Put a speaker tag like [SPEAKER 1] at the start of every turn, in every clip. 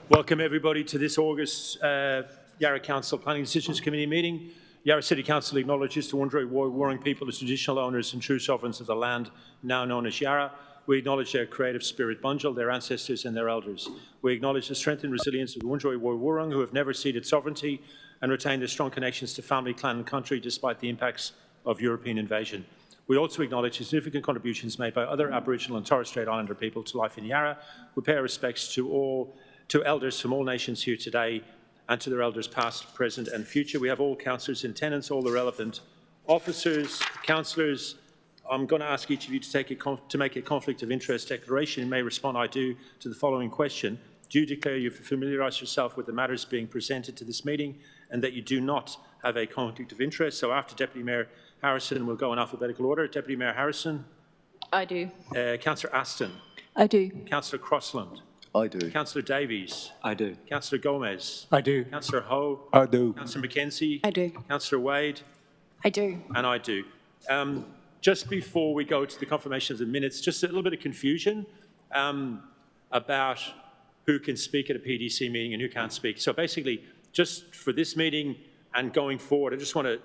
[SPEAKER 1] Welcome everybody to this August Yarra Council Planning Decisions Committee meeting. Yarra City Council acknowledges the Wurundjeri warring people as traditional owners and true sovereigns of the land now known as Yarra. We acknowledge their creative spirit Bunjil, their ancestors and their elders. We acknowledge the strength and resilience of the Wurundjeri Wurrung who have never ceded sovereignty and retain their strong connections to family, clan and country despite the impacts of European invasion. We also acknowledge the significant contributions made by other Aboriginal and Torres Strait Islander people to life in Yarra. We pay our respects to elders from all nations here today and to their elders past, present and future. We have all councillors in attendance, all the relevant officers, councillors. I'm going to ask each of you to make a conflict of interest declaration. You may respond, I do, to the following question. Do you declare you've familiarised yourself with the matters being presented to this meeting and that you do not have a conflict of interest? So after Deputy Mayor Harrison, we'll go in alphabetical order. Deputy Mayor Harrison?
[SPEAKER 2] I do.
[SPEAKER 1] Councillor Aston?
[SPEAKER 3] I do.
[SPEAKER 1] Councillor Crossland?
[SPEAKER 4] I do.
[SPEAKER 1] Councillor Davies?
[SPEAKER 4] I do.
[SPEAKER 1] Councillor Gomez?
[SPEAKER 5] I do.
[SPEAKER 1] Councillor Ho?
[SPEAKER 5] I do.
[SPEAKER 1] Councillor McKenzie?
[SPEAKER 2] I do.
[SPEAKER 1] Councillor Wade?
[SPEAKER 2] I do.
[SPEAKER 1] And I do. Just before we go to the confirmation of the minutes, just a little bit of confusion about who can speak at a PDC meeting and who can't speak. So basically, just for this meeting and going forward, I just want to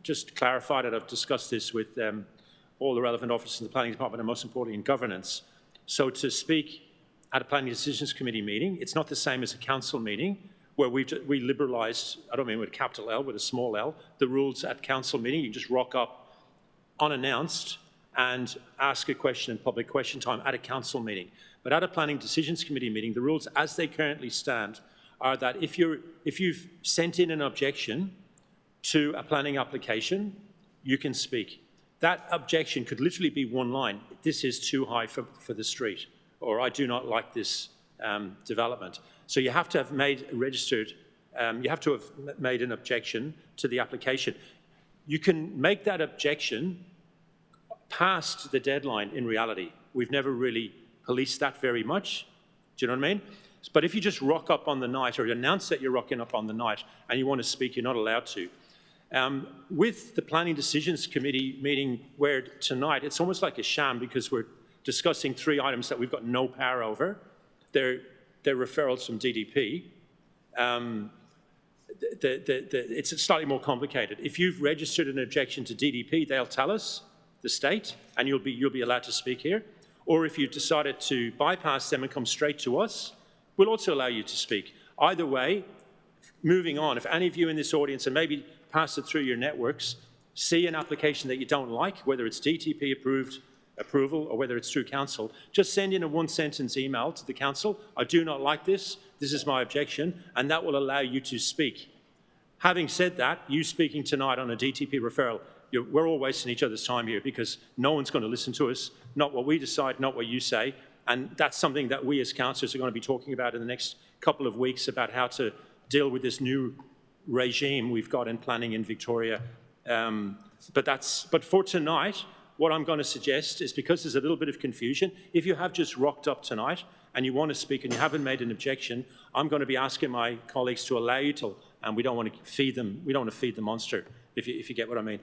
[SPEAKER 1] just clarify that I've discussed this with all the relevant officers in the Planning Department and most importantly in governance. So to speak at a Planning Decisions Committee meeting, it's not the same as a council meeting where we liberalised, I don't mean with a capital L, with a small l, the rules at council meeting. You just rock up unannounced and ask a question in public question time at a council meeting. But at a Planning Decisions Committee meeting, the rules as they currently stand are that if you've sent in an objection to a planning application, you can speak. That objection could literally be one line. This is too high for the street, or I do not like this development. So you have to have made you have to have made an objection to the application. You can make that objection past the deadline in reality. We've never really policed that very much. Do you know what I mean? But if you just rock up on the night or announce that you're rocking up on the night and you want to speak, you're not allowed to. With the Planning Decisions Committee meeting where tonight, it's almost like a sham because we're discussing 3 items that we've got no power over. They're referrals from DDP. It's slightly more complicated. If you've registered an objection to DDP, they'll tell us, the state, and you'll be allowed to speak here. Or if you've decided to bypass them and come straight to us, we'll also allow you to speak. Either way, moving on, if any of you in this audience, and maybe pass it through your networks, see an application that you don't like, whether it's DTP approval or whether it's through council, just send in a 1-sentence email to the council. I do not like this. This is my objection, and that will allow you to speak. Having said that, you speaking tonight on a DTP referral, we're all wasting each other's time here because no one's going to listen to us, not what we decide, not what you say, and that's something that we as councillors are going to be talking about in the next couple of weeks about how to deal with this new regime we've got in planning in Victoria. But for tonight, what I'm going to suggest is, because there's a little bit of confusion, if you have just rocked up tonight and you want to speak and you haven't made an objection, I'm going to be asking my colleagues to allow you to, and we don't want to feed them, we don't want to feed the monster, if you get what I mean.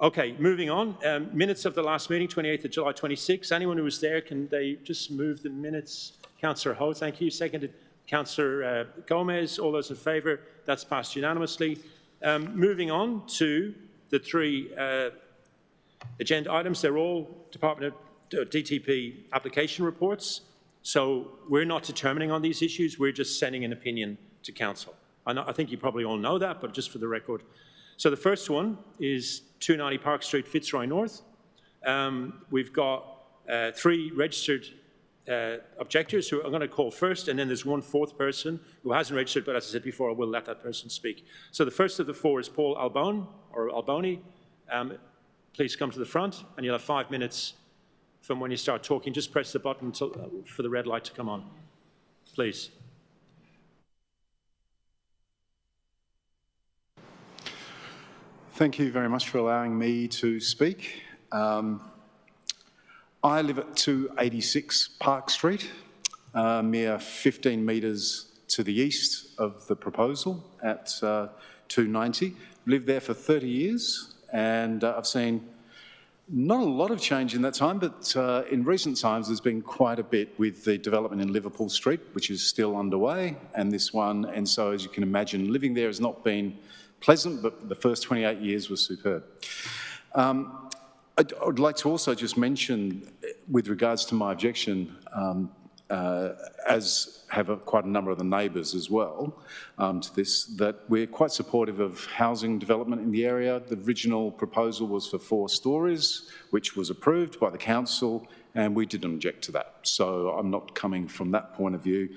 [SPEAKER 1] Okay, moving on. Minutes of the last meeting, 28th of July 26. Anyone who was there, can they just move the minutes? Councillor Ho, thank you. Seconded Councillor Gomez. All those in favour? That's passed unanimously. Moving on to the 3 agenda items. They're all Department of DTP application reports. So we're not determining on these issues. We're just sending an opinion to council. I think you probably all know that, but just for the record. So the first one is 290 Park Street, Fitzroy North. We've got 3 registered objectors who I'm going to call first, and then there's 1 4th person who hasn't registered, but as I said before, I will let that person speak. So the first of the 4 is Paul Alboni. Please come to the front, and you'll have 5 minutes from when you start talking. Just press the button for the red light to come on, please.
[SPEAKER 6] Thank you very much for allowing me to speak. I live at 286 Park Street, mere 15 metres to the east of the proposal at 290. Lived there for 30 years and I've seen Not a lot of change in that time, but in recent times there's been quite a bit with the development in Liverpool Street, which is still underway, and this one. And so, as you can imagine, living there has not been pleasant, but the first 28 years was superb. I'd like to also just mention, with regards to my objection, as have quite a number of the neighbours as well, to this, that we're quite supportive of housing development in the area. The original proposal was for 4 stories, which was approved by the council, and we didn't object to that. So I'm not coming from that point of view.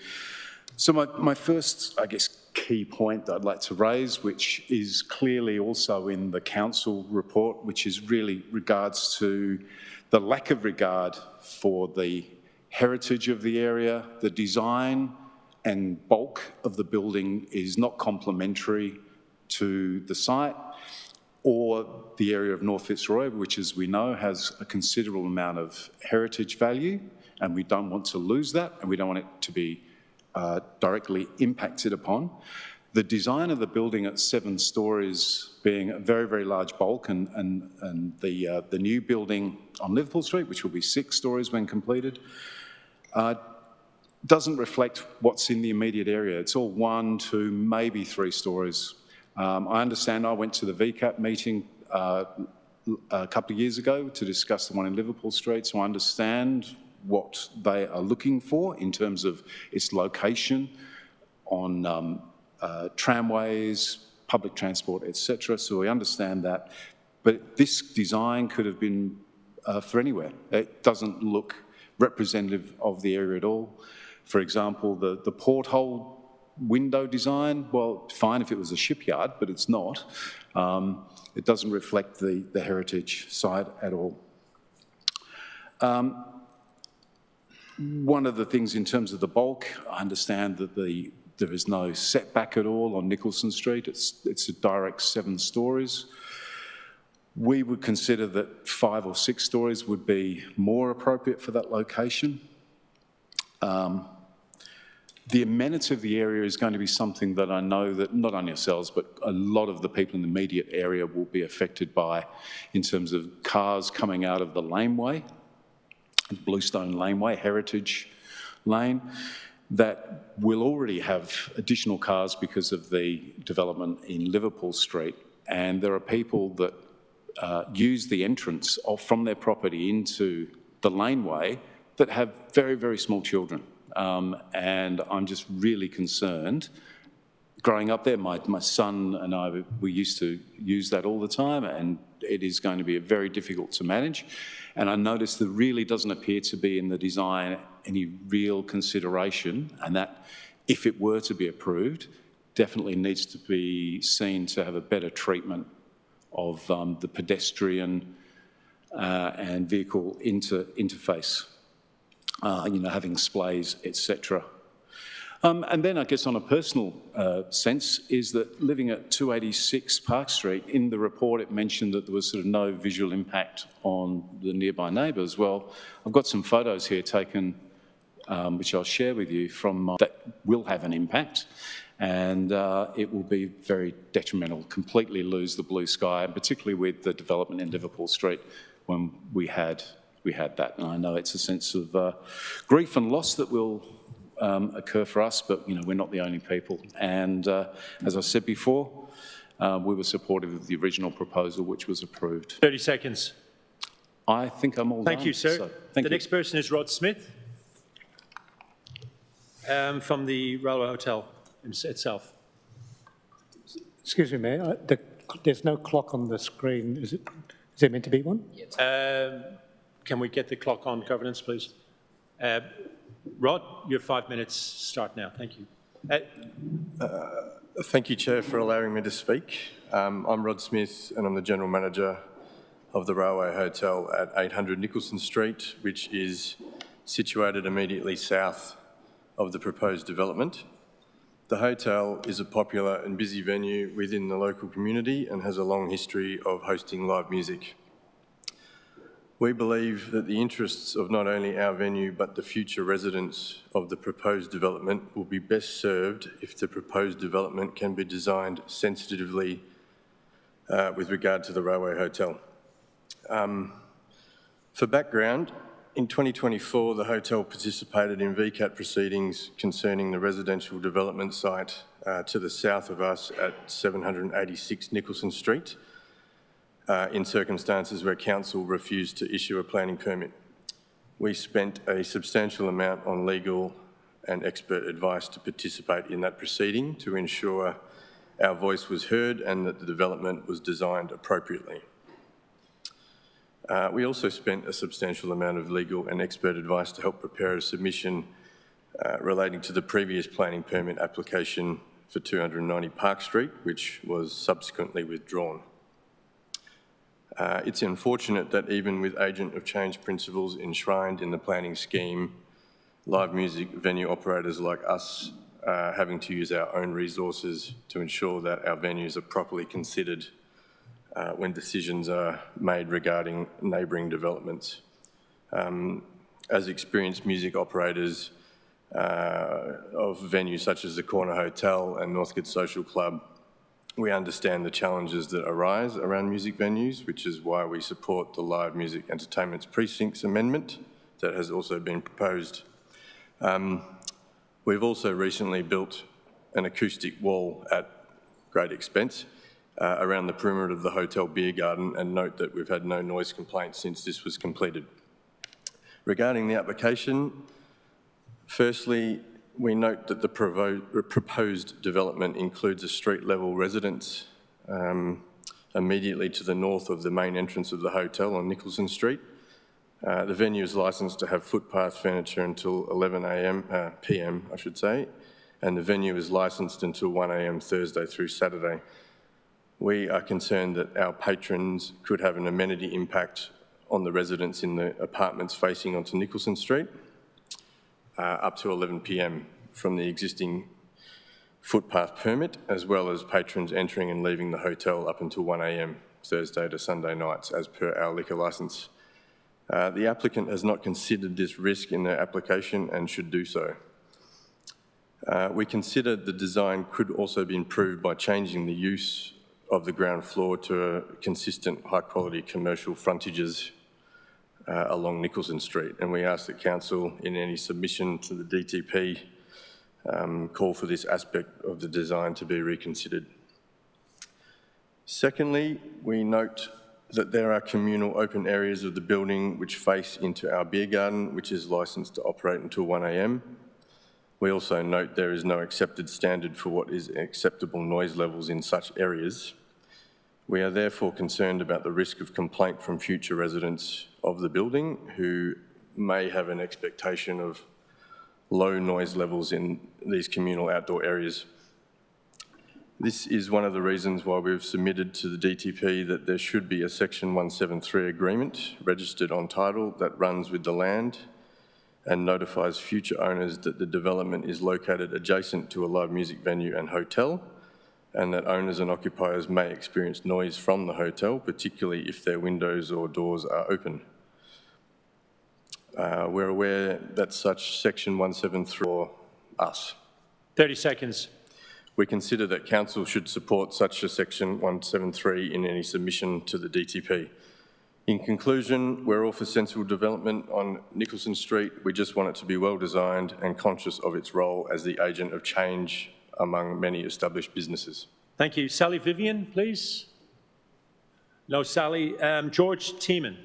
[SPEAKER 6] So my first, I guess, key point that I'd like to raise, which is clearly also in the council report, which is really regards to the lack of regard for the heritage of the area. The design and bulk of the building is not complementary to the site or the area of North Fitzroy, which, as we know, has a considerable amount of heritage value, and we don't want to lose that, and we don't want it to be directly impacted upon. The design of the building at 7 stories being a very, very large bulk, and the new building on Liverpool Street, which will be 6 stories when completed, doesn't reflect what's in the immediate area. It's all 1, 2, maybe 3 stories. I understand I went to the VCAP meeting a couple of years ago to discuss the one in Liverpool Street, so I understand what they are looking for in terms of its location on tramways, public transport, etc. So we understand that. But this design could have been for anywhere. It doesn't look representative of the area at all. For example, the porthole window design, well, fine if it was a shipyard, but it's not. It doesn't reflect the heritage side at all. One of the things in terms of the bulk, I understand that there is no setback at all on Nicholson Street. It's a direct 7 stories. We would consider that 5 or 6 stories would be more appropriate for that location. The amenity of the area is going to be something that I know that not only yourselves, but a lot of the people in the immediate area will be affected by, in terms of cars coming out of the laneway, Bluestone Laneway, Heritage Lane, that will already have additional cars because of the development in Liverpool Street. And there are people that use the entrance from their property into the laneway that have very, very small children. And I'm just really concerned. Growing up there, my son and I, we used to use that all the time, and it is going to be very difficult to manage. And I noticed there really doesn't appear to be in the design any real consideration, and that if it were to be approved, definitely needs to be seen to have a better treatment of the pedestrian and vehicle interface, having splays, etc. And then I guess on a personal sense is that living at 286 Park Street, in the report it mentioned that there was sort of no visual impact on the nearby neighbours. Well, I've got some photos here taken, which I'll share with you, from that will have an impact, and it will be very detrimental, completely lose the blue sky, and particularly with the development in Liverpool Street when we had that. And I know it's a sense of grief and loss that will occur for us, but we're not the only people. And as I said before, we were supportive of the original proposal, which was approved.
[SPEAKER 1] 30 seconds.
[SPEAKER 6] I think I'm all done.
[SPEAKER 1] Thank you, sir.
[SPEAKER 6] So, thank you.
[SPEAKER 1] Next person is Rod Smith from the Railway Hotel itself.
[SPEAKER 3] Excuse me, Mayor. There's no clock on the screen. Is there meant to be one?
[SPEAKER 1] Can we get the clock on governance, please? Rod, your 5 minutes start now. Thank you.
[SPEAKER 4] Thank you, Chair, for allowing me to speak. I'm Rod Smith, and I'm the General Manager of the Railway Hotel at 800 Nicholson Street, which is situated immediately south of the proposed development. The hotel is a popular and busy venue within the local community and has a long history of hosting live music. We believe that the interests of not only our venue but the future residents of the proposed development will be best served if the proposed development can be designed sensitively with regard to the Railway Hotel. For background, in 2024, the hotel participated in VCAT proceedings concerning the residential development site to the south of us at 786 Nicholson Street, in circumstances where council refused to issue a planning permit. We spent a substantial amount on legal and expert advice to participate in that proceeding to ensure our voice was heard and that the development was designed appropriately. We also spent a substantial amount of legal and expert advice to help prepare a submission relating to the previous planning permit application for 290 Park Street, which was subsequently withdrawn. It's unfortunate that even with agent of change principles enshrined in the planning scheme, live music venue operators like us having to use our own resources to ensure that our venues are properly considered when decisions are made regarding neighbouring developments. As experienced music operators of venues such as the Corner Hotel and Northcote Social Club, we understand the challenges that arise around music venues, which is why we support the Live Music Entertainment's Precincts Amendment that has also been proposed. We've also recently built an acoustic wall at great expense around the perimeter of the hotel beer garden, and note that we've had no noise complaints since this was completed. Regarding the application, firstly, we note that the proposed development includes a street-level residence immediately to the north of the main entrance of the hotel on Nicholson Street. The venue is licensed to have footpath furniture until 11 p.m, I should say, and the venue is licensed until 1 a.m. Thursday through Saturday. We are concerned that our patrons could have an amenity impact on the residents in the apartments facing onto Nicholson Street up to 11 p.m. from the existing footpath permit, as well as patrons entering and leaving the hotel up until 1 a.m. Thursday to Sunday nights, as per our liquor licence. The applicant has not considered this risk in their application and should do so. We consider the design could also be improved by changing the use of the ground floor to consistent high-quality commercial frontages along Nicholson Street, and we ask that Council, in any submission to the DTP, call for this aspect of the design to be reconsidered. Secondly, we note that there are communal open areas of the building which face into our beer garden, which is licensed to operate until 1 a.m. We also note there is no accepted standard for what is acceptable noise levels in such areas. We are therefore concerned about the risk of complaint from future residents of the building who may have an expectation of low noise levels in these communal outdoor areas. This is one of the reasons why we've submitted to the DTP that there should be a Section 173 agreement registered on title that runs with the land and notifies future owners that the development is located adjacent to a live music venue and hotel, and that owners and occupiers may experience noise from the hotel, particularly if their windows or doors are open. We're aware that such Section 173 for us.
[SPEAKER 1] 30 seconds.
[SPEAKER 4] We consider that Council should support such a Section 173 in any submission to the DTP. In conclusion, we're all for sensible development on Nicholson Street. We just want it to be well designed and conscious of its role as the agent of change among many established businesses.
[SPEAKER 1] Thank you. Sally Vivian, please. No, Sally. George Tiemann.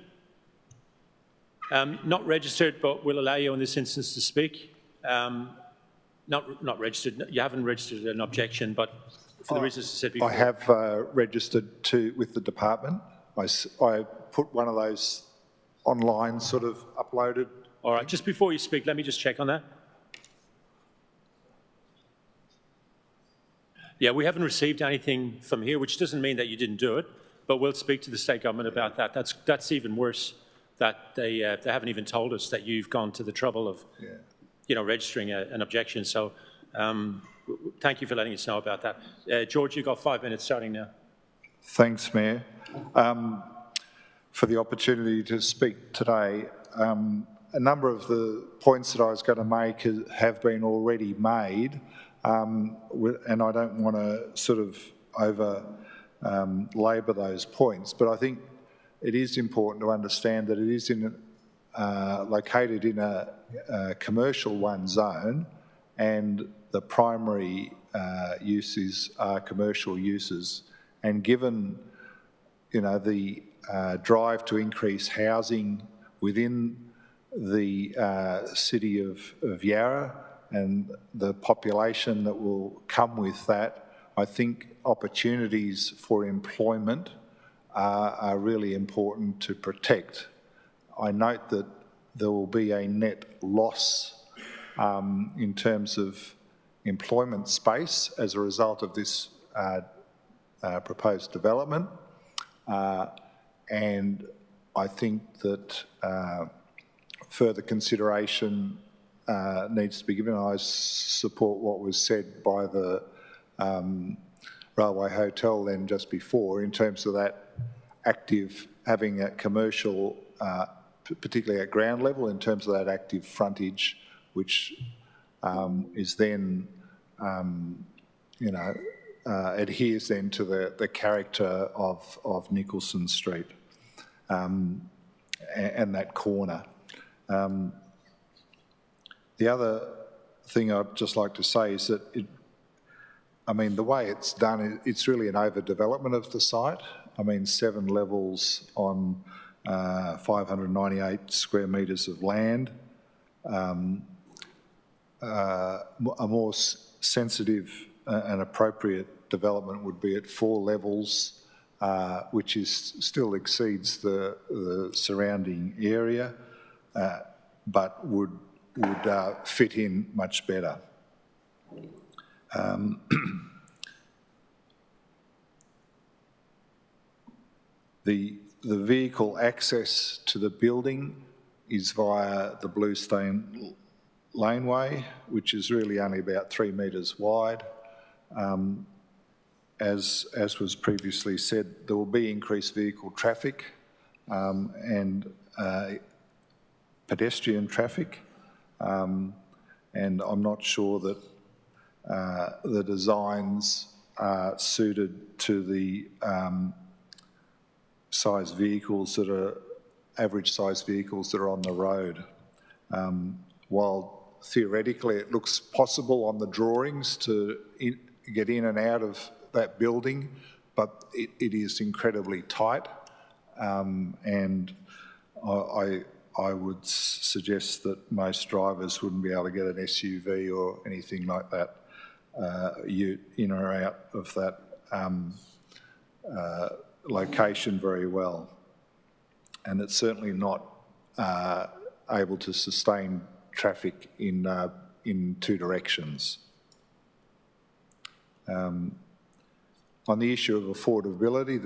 [SPEAKER 1] Not registered, but we'll allow you in this instance to speak. Not registered. You haven't registered an objection, but for the reasons I said before.
[SPEAKER 5] I have registered with the department. I put one of those online sort of uploaded.
[SPEAKER 1] All right, just before you speak, let me just check on that. Yeah, we haven't received anything from here, which doesn't mean that you didn't do it, but we'll speak to the state government about that. That's even worse, that they haven't even told us that you've gone to the trouble of, registering an objection. So thank you for letting us know about that. George, you've got 5 minutes starting now.
[SPEAKER 5] Thanks, Mayor, for the opportunity to speak today. A number of the points that I was going to make have been already made, and I don't want to sort of over labour those points, but I think it is important to understand that it is located in a commercial one zone, and the primary uses are commercial uses. And given, the drive to increase housing within the city of Yarra and the population that will come with that, I think opportunities for employment are really important to protect. I note that there will be a net loss in terms of employment space as a result of this proposed development, and I think that further consideration needs to be given. I support what was said by the Railway Hotel then just before, in terms of that active, having a commercial, particularly at ground level, in terms of that active frontage, which is then, adheres then to the character of Nicholson Street and that corner. The other thing I'd just like to say is that the way it's done, it's really an overdevelopment of the site. 7 levels on 598 square metres of land. A more sensitive and appropriate development would be at 4 levels, which still exceeds the surrounding area, but would fit in much better. The vehicle access to the building is via the Bluestone laneway, which is really only about 3 metres wide. As was previously said, there will be increased vehicle traffic and pedestrian traffic, and I'm not sure that the designs are suited to the size vehicles that are average size vehicles that are on the road. While theoretically it looks possible on the drawings to get in and out of that building, but it is incredibly tight, and I would suggest that most drivers wouldn't be able to get an SUV or anything like that in or out of that location very well. And it's certainly not able to sustain traffic in 2 directions. On the issue of affordability,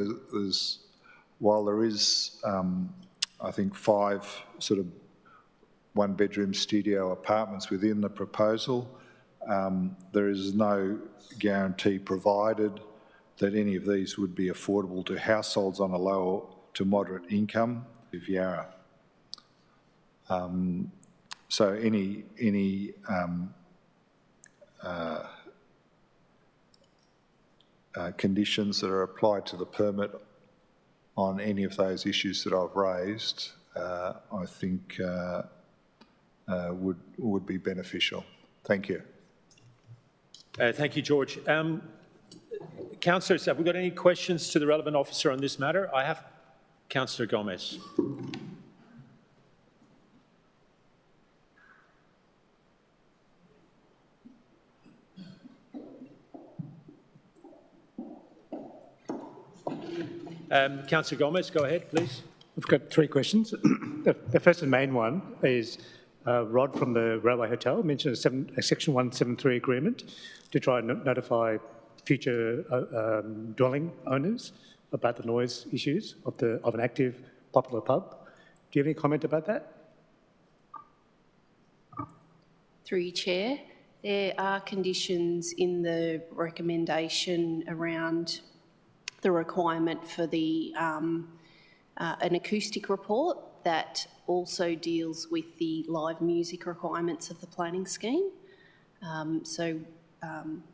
[SPEAKER 5] while there is, I think, 5 sort of 1-bedroom studio apartments within the proposal, there is no guarantee provided that any of these would be affordable to households on a low to moderate income of Yarra. So any conditions that are applied to the permit on any of those issues that I've raised, I think would be beneficial. Thank you.
[SPEAKER 1] Thank you, George. Councillors, have we got any questions to the relevant officer on this matter? I have Councillor Gomez. Councillor Gomez, go ahead, please.
[SPEAKER 3] I've got 3 questions. The first and main one is Rod from the Railway Hotel mentioned a Section 173 agreement to try and notify future dwelling owners about the noise issues of an active, popular pub. Do you have any comment about that?
[SPEAKER 2] Through you, Chair, there are conditions in the recommendation around the requirement for an acoustic report that also deals with the live music requirements of the planning scheme.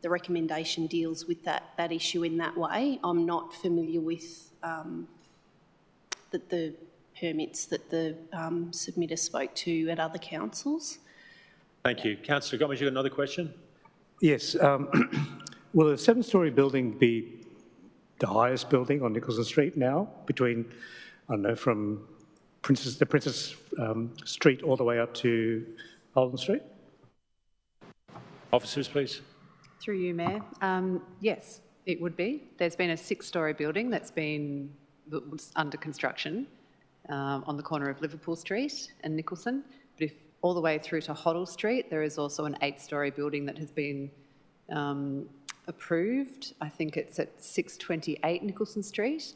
[SPEAKER 2] The recommendation deals with that issue in that way. I'm not familiar with that the permits that the submitter spoke to at other councils.
[SPEAKER 1] Thank you. Councillor Gomez, you got another question?
[SPEAKER 3] Yes. Will a 7-storey building be the highest building on Nicholson Street now, between, I don't know, from the Princess Street all the way up to Holden Street?
[SPEAKER 1] Officers, please.
[SPEAKER 7] Through you, Mayor. Yes, it would be. There's been a 6-storey building that was under construction on the corner of Liverpool Street and Nicholson. But if all the way through to Hoddle Street, there is also an 8-storey building that has been approved. I think it's at 628 Nicholson Street,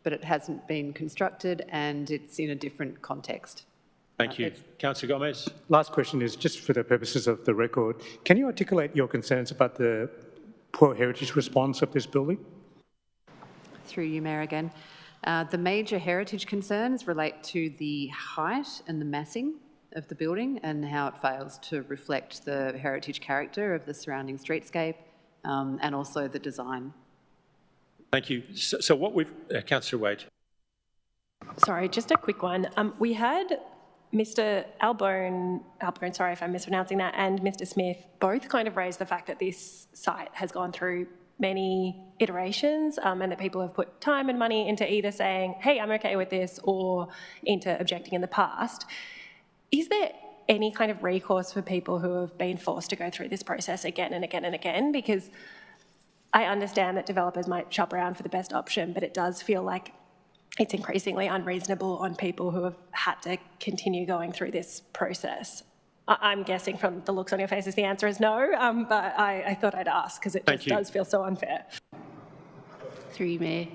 [SPEAKER 7] but it hasn't been constructed and it's in a different context.
[SPEAKER 1] Thank you. Councillor Gomez.
[SPEAKER 3] Last question is just for the purposes of the record. Can you articulate your concerns about the poor heritage response of this building?
[SPEAKER 7] Through you, Mayor, again. The major heritage concerns relate to the height and the massing of the building and how it fails to reflect the heritage character of the surrounding streetscape and also the design.
[SPEAKER 1] Thank you. So what we've... Councillor Wade.
[SPEAKER 8] Sorry, just a quick one. We had Mr. Albone, sorry if I'm mispronouncing that, and Mr. Smith both kind of raised the fact that this site has gone through many iterations and that people have put time and money into either saying, hey, I'm okay with this, or into objecting in the past. Is there any kind of recourse for people who have been forced to go through this process again and again and again? Because I understand that developers might shop around for the best option, but it does feel like it's increasingly unreasonable on people who have had to continue going through this process. I'm guessing from the looks on your faces the answer is no, but I thought I'd ask because it just does feel so unfair.
[SPEAKER 2] Through you, Mayor.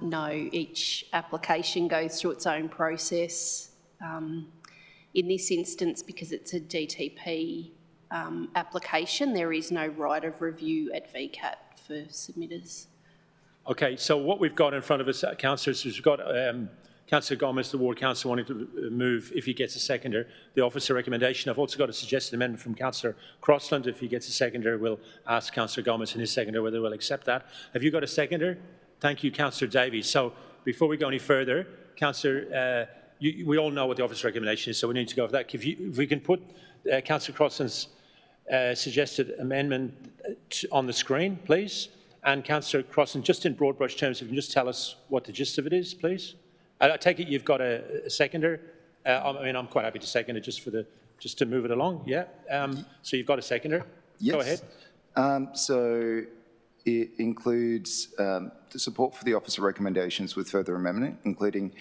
[SPEAKER 2] No, each application goes through its own process. In this instance, because it's a DTP application, there is no right of review at VCAT for submitters.
[SPEAKER 1] Okay, so what we've got in front of us, councillors, is we've got Councillor Gomez, the Ward Councillor, wanting to move, if he gets a seconder, the officer recommendation. I've also got a suggested amendment from Councillor Crossland. If he gets a seconder, we'll ask Councillor Gomez and his seconder whether we'll accept that. Have you got a seconder? Thank you, Councillor Davies. So before we go any further, Councillor, we all know what the officer recommendation is, so we need to go over that. If we can put Councillor Crossland's suggested amendment on the screen, please. And Councillor Crossland, just in broad brush terms, if you can just tell us what the gist of it is, please. I take it you've got a seconder. I mean, I'm quite happy to second it just to move it along. Yeah. So you've got a seconder.
[SPEAKER 9] Yes.
[SPEAKER 1] Go ahead.
[SPEAKER 9] So it includes the support for the officer recommendations with further amendment, including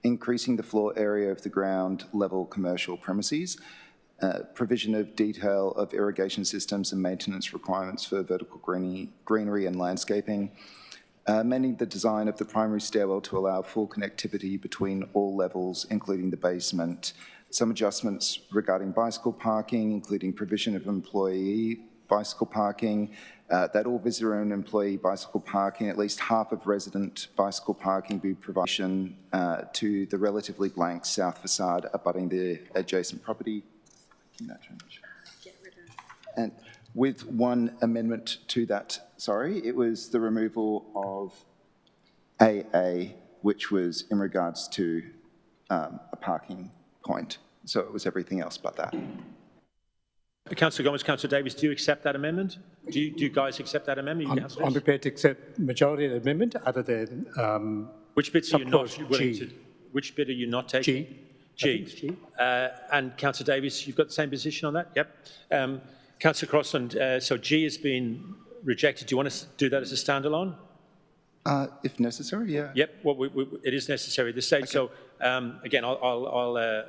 [SPEAKER 9] increasing the floor area of the ground level commercial premises, provision of detail of irrigation systems and maintenance requirements for vertical greenery and landscaping, amending the design of the primary stairwell to allow full connectivity between all levels, including the basement, some adjustments regarding bicycle parking, including provision of employee bicycle parking, that all visitor and employee bicycle parking, at least half of resident bicycle parking be provided to the relatively blank south facade abutting the adjacent property. And with one amendment to that, sorry, it was the removal of AA, which was in regards to a parking point. So it was everything else but that.
[SPEAKER 1] Councillor Gomez, Councillor Davies, do you accept that amendment? Do you guys accept that amendment?
[SPEAKER 3] I'm prepared to accept majority of the amendment other than
[SPEAKER 1] which bits are you not willing
[SPEAKER 3] G.
[SPEAKER 1] to? Which bit are you not taking? G. And Councillor Davies, you've got the same position on that? Yep. Councillor Crossland, so G has been rejected. Do you want to do that as a standalone?
[SPEAKER 9] If necessary, yeah.
[SPEAKER 1] Yep, well, it is necessary at this stage. Okay. So, again, I'll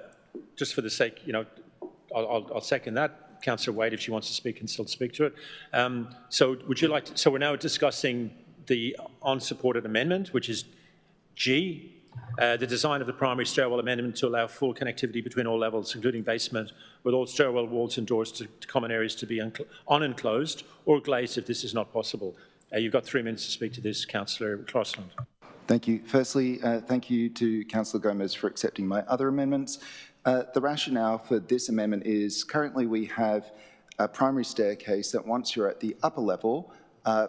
[SPEAKER 1] just for the sake, I'll second that. Councillor Wade, if she wants to speak, can still speak to it. So would you like to, so we're now discussing the unsupported amendment, which is G, the design of the primary stairwell amendment to allow full connectivity between all levels, including basement, with all stairwell walls and doors to common areas to be unenclosed or glazed if this is not possible. You've got 3 minutes to speak to this, Councillor Crossland.
[SPEAKER 9] Thank you. Firstly, thank you to Councillor Gomez for accepting my other amendments. The rationale for this amendment is currently we have a primary staircase that once you're at the upper level,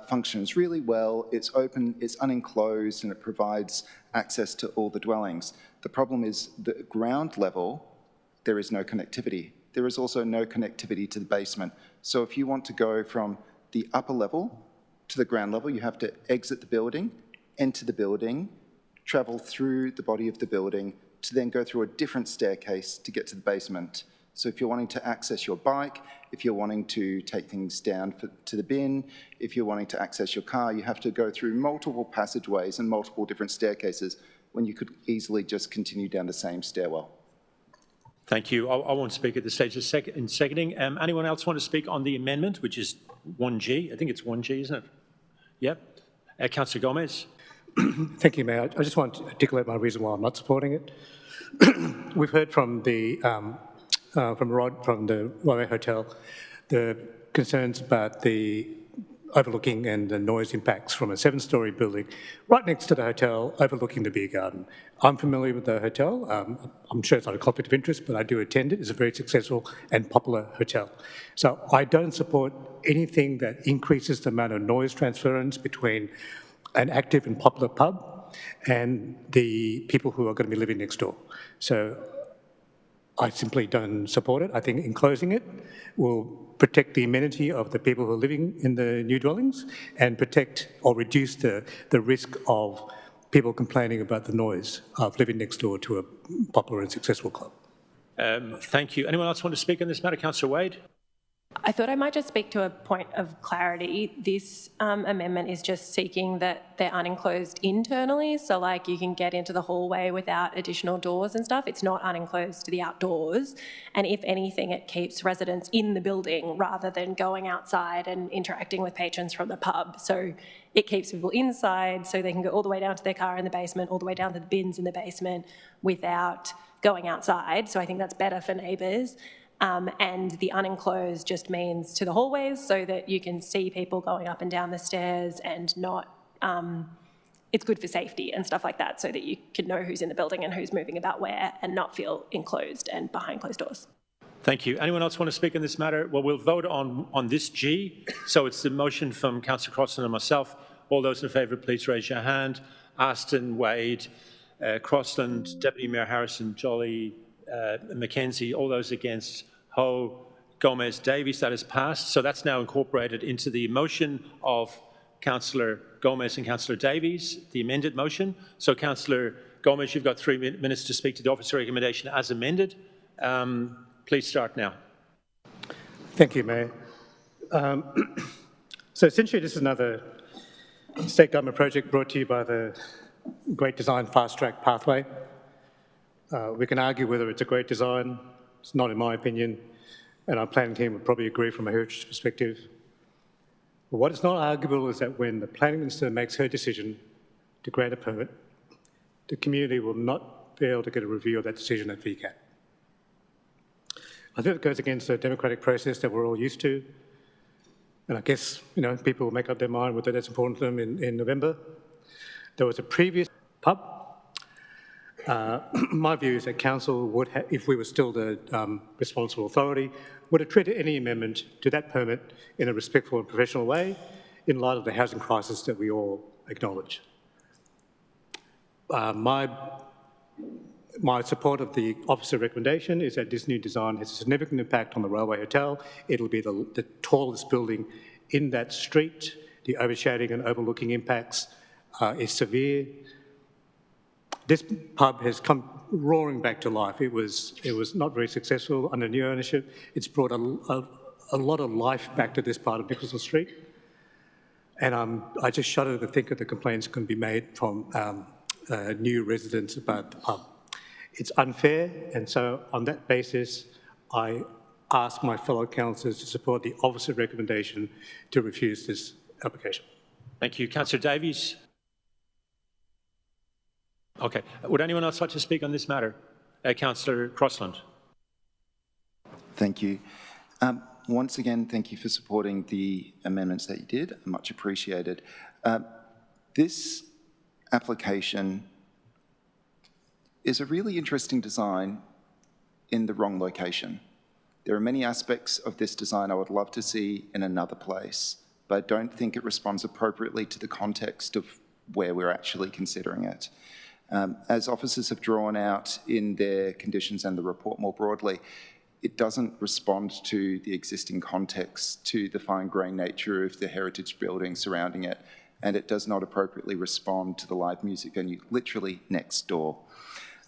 [SPEAKER 9] functions really well. It's open, it's unenclosed, and it provides access to all the dwellings. The problem is the ground level, there is no connectivity. There is also no connectivity to the basement. So if you want to go from the upper level to the ground level, you have to exit the building, enter the building, travel through the body of the building to then go through a different staircase to get to the basement. So if you're wanting to access your bike, if you're wanting to take things down to the bin, if you're wanting to access your car, you have to go through multiple passageways and multiple different staircases when you could easily just continue down the same stairwell.
[SPEAKER 1] Thank you. I won't speak at this stage in seconding. Anyone else want to speak on the amendment, which is 1G? I think it's 1G, isn't it? Yep. Councillor Gomez.
[SPEAKER 3] Thank you, Mayor. I just want to articulate my reason why I'm not supporting it. We've heard from Rod from the Railway Hotel the concerns about the overlooking and the noise impacts from a 7-storey building right next to the hotel overlooking the beer garden. I'm familiar with the hotel. I'm sure it's not a conflict of interest, but I do attend it. It's a very successful and popular hotel. So I don't support anything that increases the amount of noise transference between an active and popular pub and the people who are going to be living next door. So I simply don't support it. I think enclosing it will protect the amenity of the people who are living in the new dwellings and protect or reduce the risk of people complaining about the noise of living next door to a popular and successful club.
[SPEAKER 1] Thank you. Anyone else want to speak on this matter? Councillor Wade?
[SPEAKER 8] I thought I might just speak to a point of clarity. This amendment is just seeking that they're unenclosed internally, so like you can get into the hallway without additional doors and stuff. It's not unenclosed to the outdoors, and if anything, it keeps residents in the building rather than going outside and interacting with patrons from the pub. So it keeps people inside so they can go all the way down to their car in the basement, all the way down to the bins in the basement without going outside. So I think that's better for neighbours. And the unenclosed just means to the hallways so that you can see people going up and down the stairs and not, it's good for safety and stuff like that so that you can know who's in the building and who's moving about where and not feel enclosed and behind closed doors.
[SPEAKER 1] Thank you. Anyone else want to speak on this matter? Well, we'll vote on this G. So it's the motion from Councillor Crossan and myself. All those in favour, please raise your hand. Aston, Wade, Crossland, Deputy Mayor Harrison, Jolly, Mackenzie, all those against, Ho, Gomez, Davies, that has passed. So that's now incorporated into the motion of Councillor Gomez and Councillor Davies, the amended motion. So Councillor Gomez, you've got 3 minutes to speak to the officer recommendation as amended. Please start now.
[SPEAKER 3] Thank you, Mayor. So essentially this is another state government project brought to you by the Great Design Fast Track Pathway. We can argue whether it's a great design. It's not in my opinion, and our planning team would probably agree from a heritage perspective. But what is not arguable is that when the planning minister makes her decision to grant a permit, the community will not be able to get a review of that decision at VCAT. I think it goes against the democratic process that we're all used to, and I guess, you know, people will make up their mind whether that's important to them in November. There was a previous pub. My view is that council would, if we were still the responsible authority, would have treated any amendment to that permit in a respectful and professional way in light of the housing crisis that we all acknowledge. My support of the officer recommendation is that this new design has a significant impact on the Railway Hotel. It'll be the tallest building in that street. The overshadowing and overlooking impacts is severe. This pub has come roaring back to life. It was not very successful under new ownership. It's brought a lot of life back to this part of Nicholson Street. And I just shudder to think of the complaints can be made from new residents about the pub. It's unfair, and so on that basis, I ask my fellow councillors to support the officer recommendation to refuse this application.
[SPEAKER 1] Thank you. Councillor Davies? Okay. Would anyone else like to speak on this matter? Councillor Crossland.
[SPEAKER 9] Thank you. Once again, thank you for supporting the amendments that you did. Much appreciated. This application is a really interesting design in the wrong location. There are many aspects of this design I would love to see in another place, but I don't think it responds appropriately to the context of where we're actually considering it. As officers have drawn out in their conditions and the report more broadly, it doesn't respond to the existing context, to the fine-grained nature of the heritage building surrounding it, and it does not appropriately respond to the live music venue literally next door.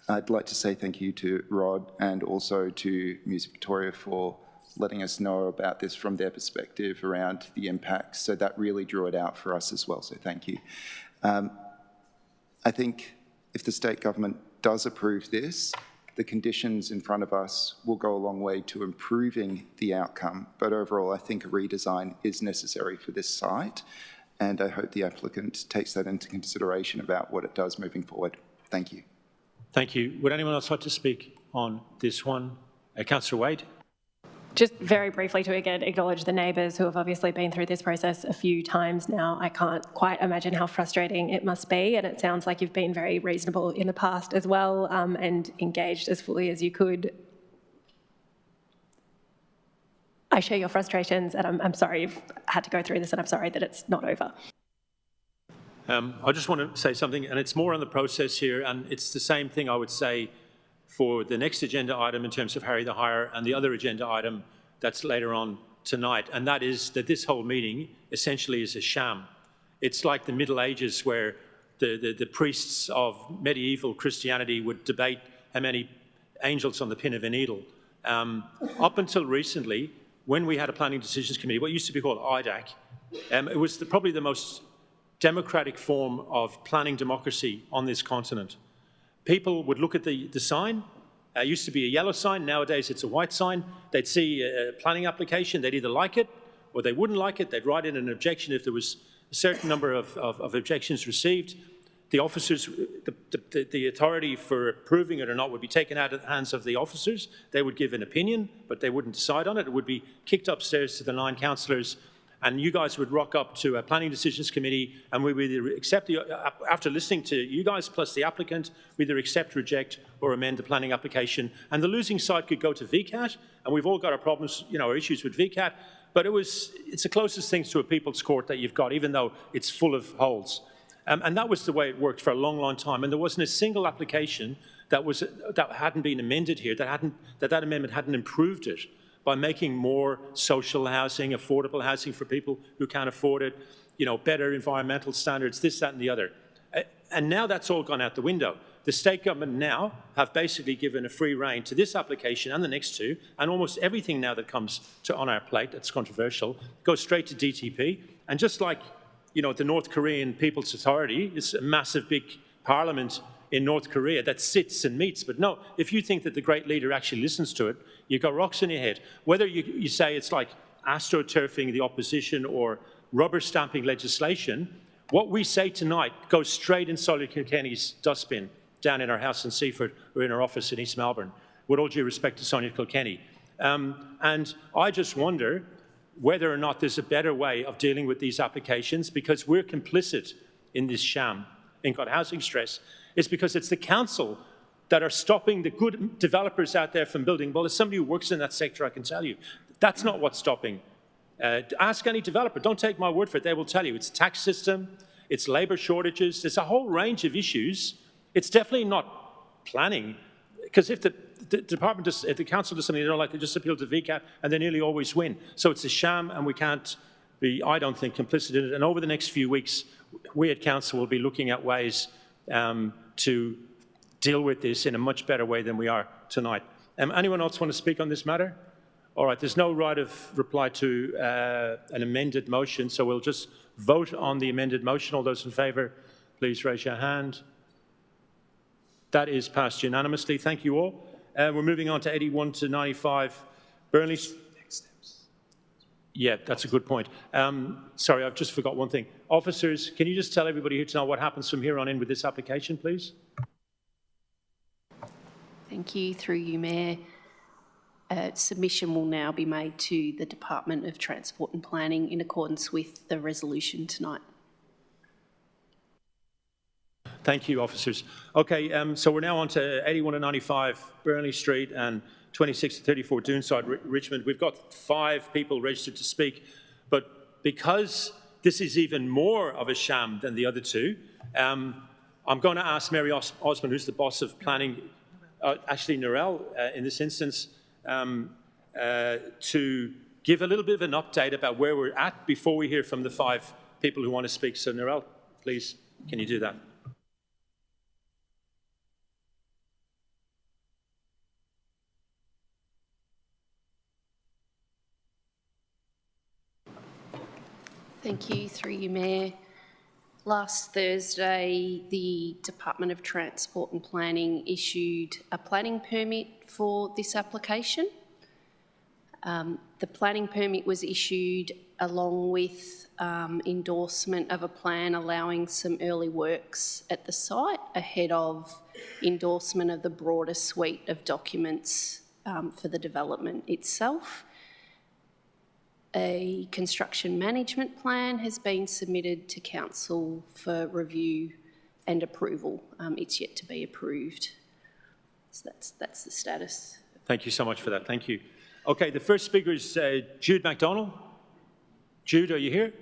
[SPEAKER 9] I'd like to say thank you to Rod and also to Music Victoria for letting us know about this from their perspective around the impacts. So that really drew it out for us as well, so thank you. I think if the state government does approve this, the conditions in front of us will go a long way to improving the outcome. But overall, I think a redesign is necessary for this site, and I hope the applicant takes that into consideration about what it does moving forward. Thank you.
[SPEAKER 1] Thank you. Would anyone else like to speak on this one? Councillor Wade?
[SPEAKER 8] Just very briefly to again acknowledge the neighbours who have obviously been through this process a few times now. I can't quite imagine how frustrating it must be, and it sounds like you've been very reasonable in the past as well, and engaged as fully as you could. I share your frustrations, and I'm sorry you've had to go through this, and I'm sorry that it's not over.
[SPEAKER 1] I just want to say something, and it's more on the process here, and it's the same thing I would say for the next agenda item in terms of Harry the Hire and the other agenda item that's later on tonight, and that is that this whole meeting essentially is a sham. It's like the Middle Ages where the priests of medieval Christianity would debate how many angels on the pin of a needle. Up until recently, when we had a Planning Decisions Committee, what used to be called IDAC, it was probably the most democratic form of planning democracy on this continent. People would look at the sign. It used to be a yellow sign. Nowadays, it's a white sign. They'd see a planning application. They'd either like it or they wouldn't like it. They'd write in an objection if there was a certain number of objections received. The officers, the authority for approving it or not would be taken out of the hands of the officers. They would give an opinion, but they wouldn't decide on it. It would be kicked upstairs to the 9 councillors, and you guys would rock up to a Planning Decisions Committee, and we would either accept, after listening to you guys plus the applicant, we either accept, reject, or amend the planning application. And the losing side could go to VCAT, and we've all got our problems, our issues with VCAT, but it's the closest thing to a people's court that you've got, even though it's full of holes. And that was the way it worked for a long, long time. And there wasn't a single application that hadn't been amended here, that amendment hadn't improved it by making more social housing, affordable housing for people who can't afford it, better environmental standards, this, that, and the other. And now that's all gone out the window. The state government now have basically given a free rein to this application and the next two, and almost everything now that comes on our plate that's controversial goes straight to DTP. And just like, the North Korean People's Authority, it's a massive big parliament in North Korea that sits and meets. But no, if you think that the great leader actually listens to it, you've got rocks in your head. Whether you say it's like astroturfing the opposition or rubber stamping legislation, what we say tonight goes straight in Sonia Kilkenny's dustbin down in our house in Seaford or in our office in East Melbourne, with all due respect to Sonia Kilkenny. And I just wonder whether or not there's a better way of dealing with these applications, because we're complicit in this sham in housing stress. It's because it's the council that are stopping the good developers out there from building. Well, as somebody who works in that sector, I can tell you, that's not what's stopping. Ask any developer, don't take my word for it, they will tell you. It's tax system, it's labour shortages, there's a whole range of issues. It's definitely not planning, because if the department if the council does something they don't like, they just appeal to VCAT and they nearly always win. So it's a sham, and we can't be, I don't think, complicit in it. And over the next few weeks, we at council will be looking at ways to deal with this in a much better way than we are tonight. Anyone else want to speak on this matter? All right, there's no right of reply to an amended motion, so we'll just vote on the amended motion. All those in favour, please raise your hand. That is passed unanimously. Thank you all. We're moving on to 81 to 95 Burnley. Next steps. Yeah, that's a good point. Sorry, I've just forgot one thing. Officers, can you just tell everybody here to know what happens from here on in with this application, please?
[SPEAKER 2] Thank you. Through you, Mayor. Submission will now be made to the Department of Transport and Planning in accordance with the resolution tonight.
[SPEAKER 1] Thank you, officers. Okay, so we're now on to 81 to 95 Burnley Street and 26 to 34 Doonside, Richmond. We've got 5 people registered to speak, but because this is even more of a sham than the other two. I'm going to ask Mary Osmond, who's the boss of planning, actually Narelle in this instance, to give a little bit of an update about where we're at before we hear from the 5 people who want to speak. So Narelle, please, can you do that?
[SPEAKER 2] Thank you, through you, Mayor. Last Thursday, the Department of Transport and Planning issued a planning permit for this application. The planning permit was issued along with endorsement of a plan allowing some early works at the site ahead of endorsement of the broader suite of documents for the development itself. A construction management plan has been submitted to Council for review and approval. It's yet to be approved. So that's the status.
[SPEAKER 1] Thank you so much for that. Thank you. Okay, the first speaker is Jude MacDonald. Jude, are you here?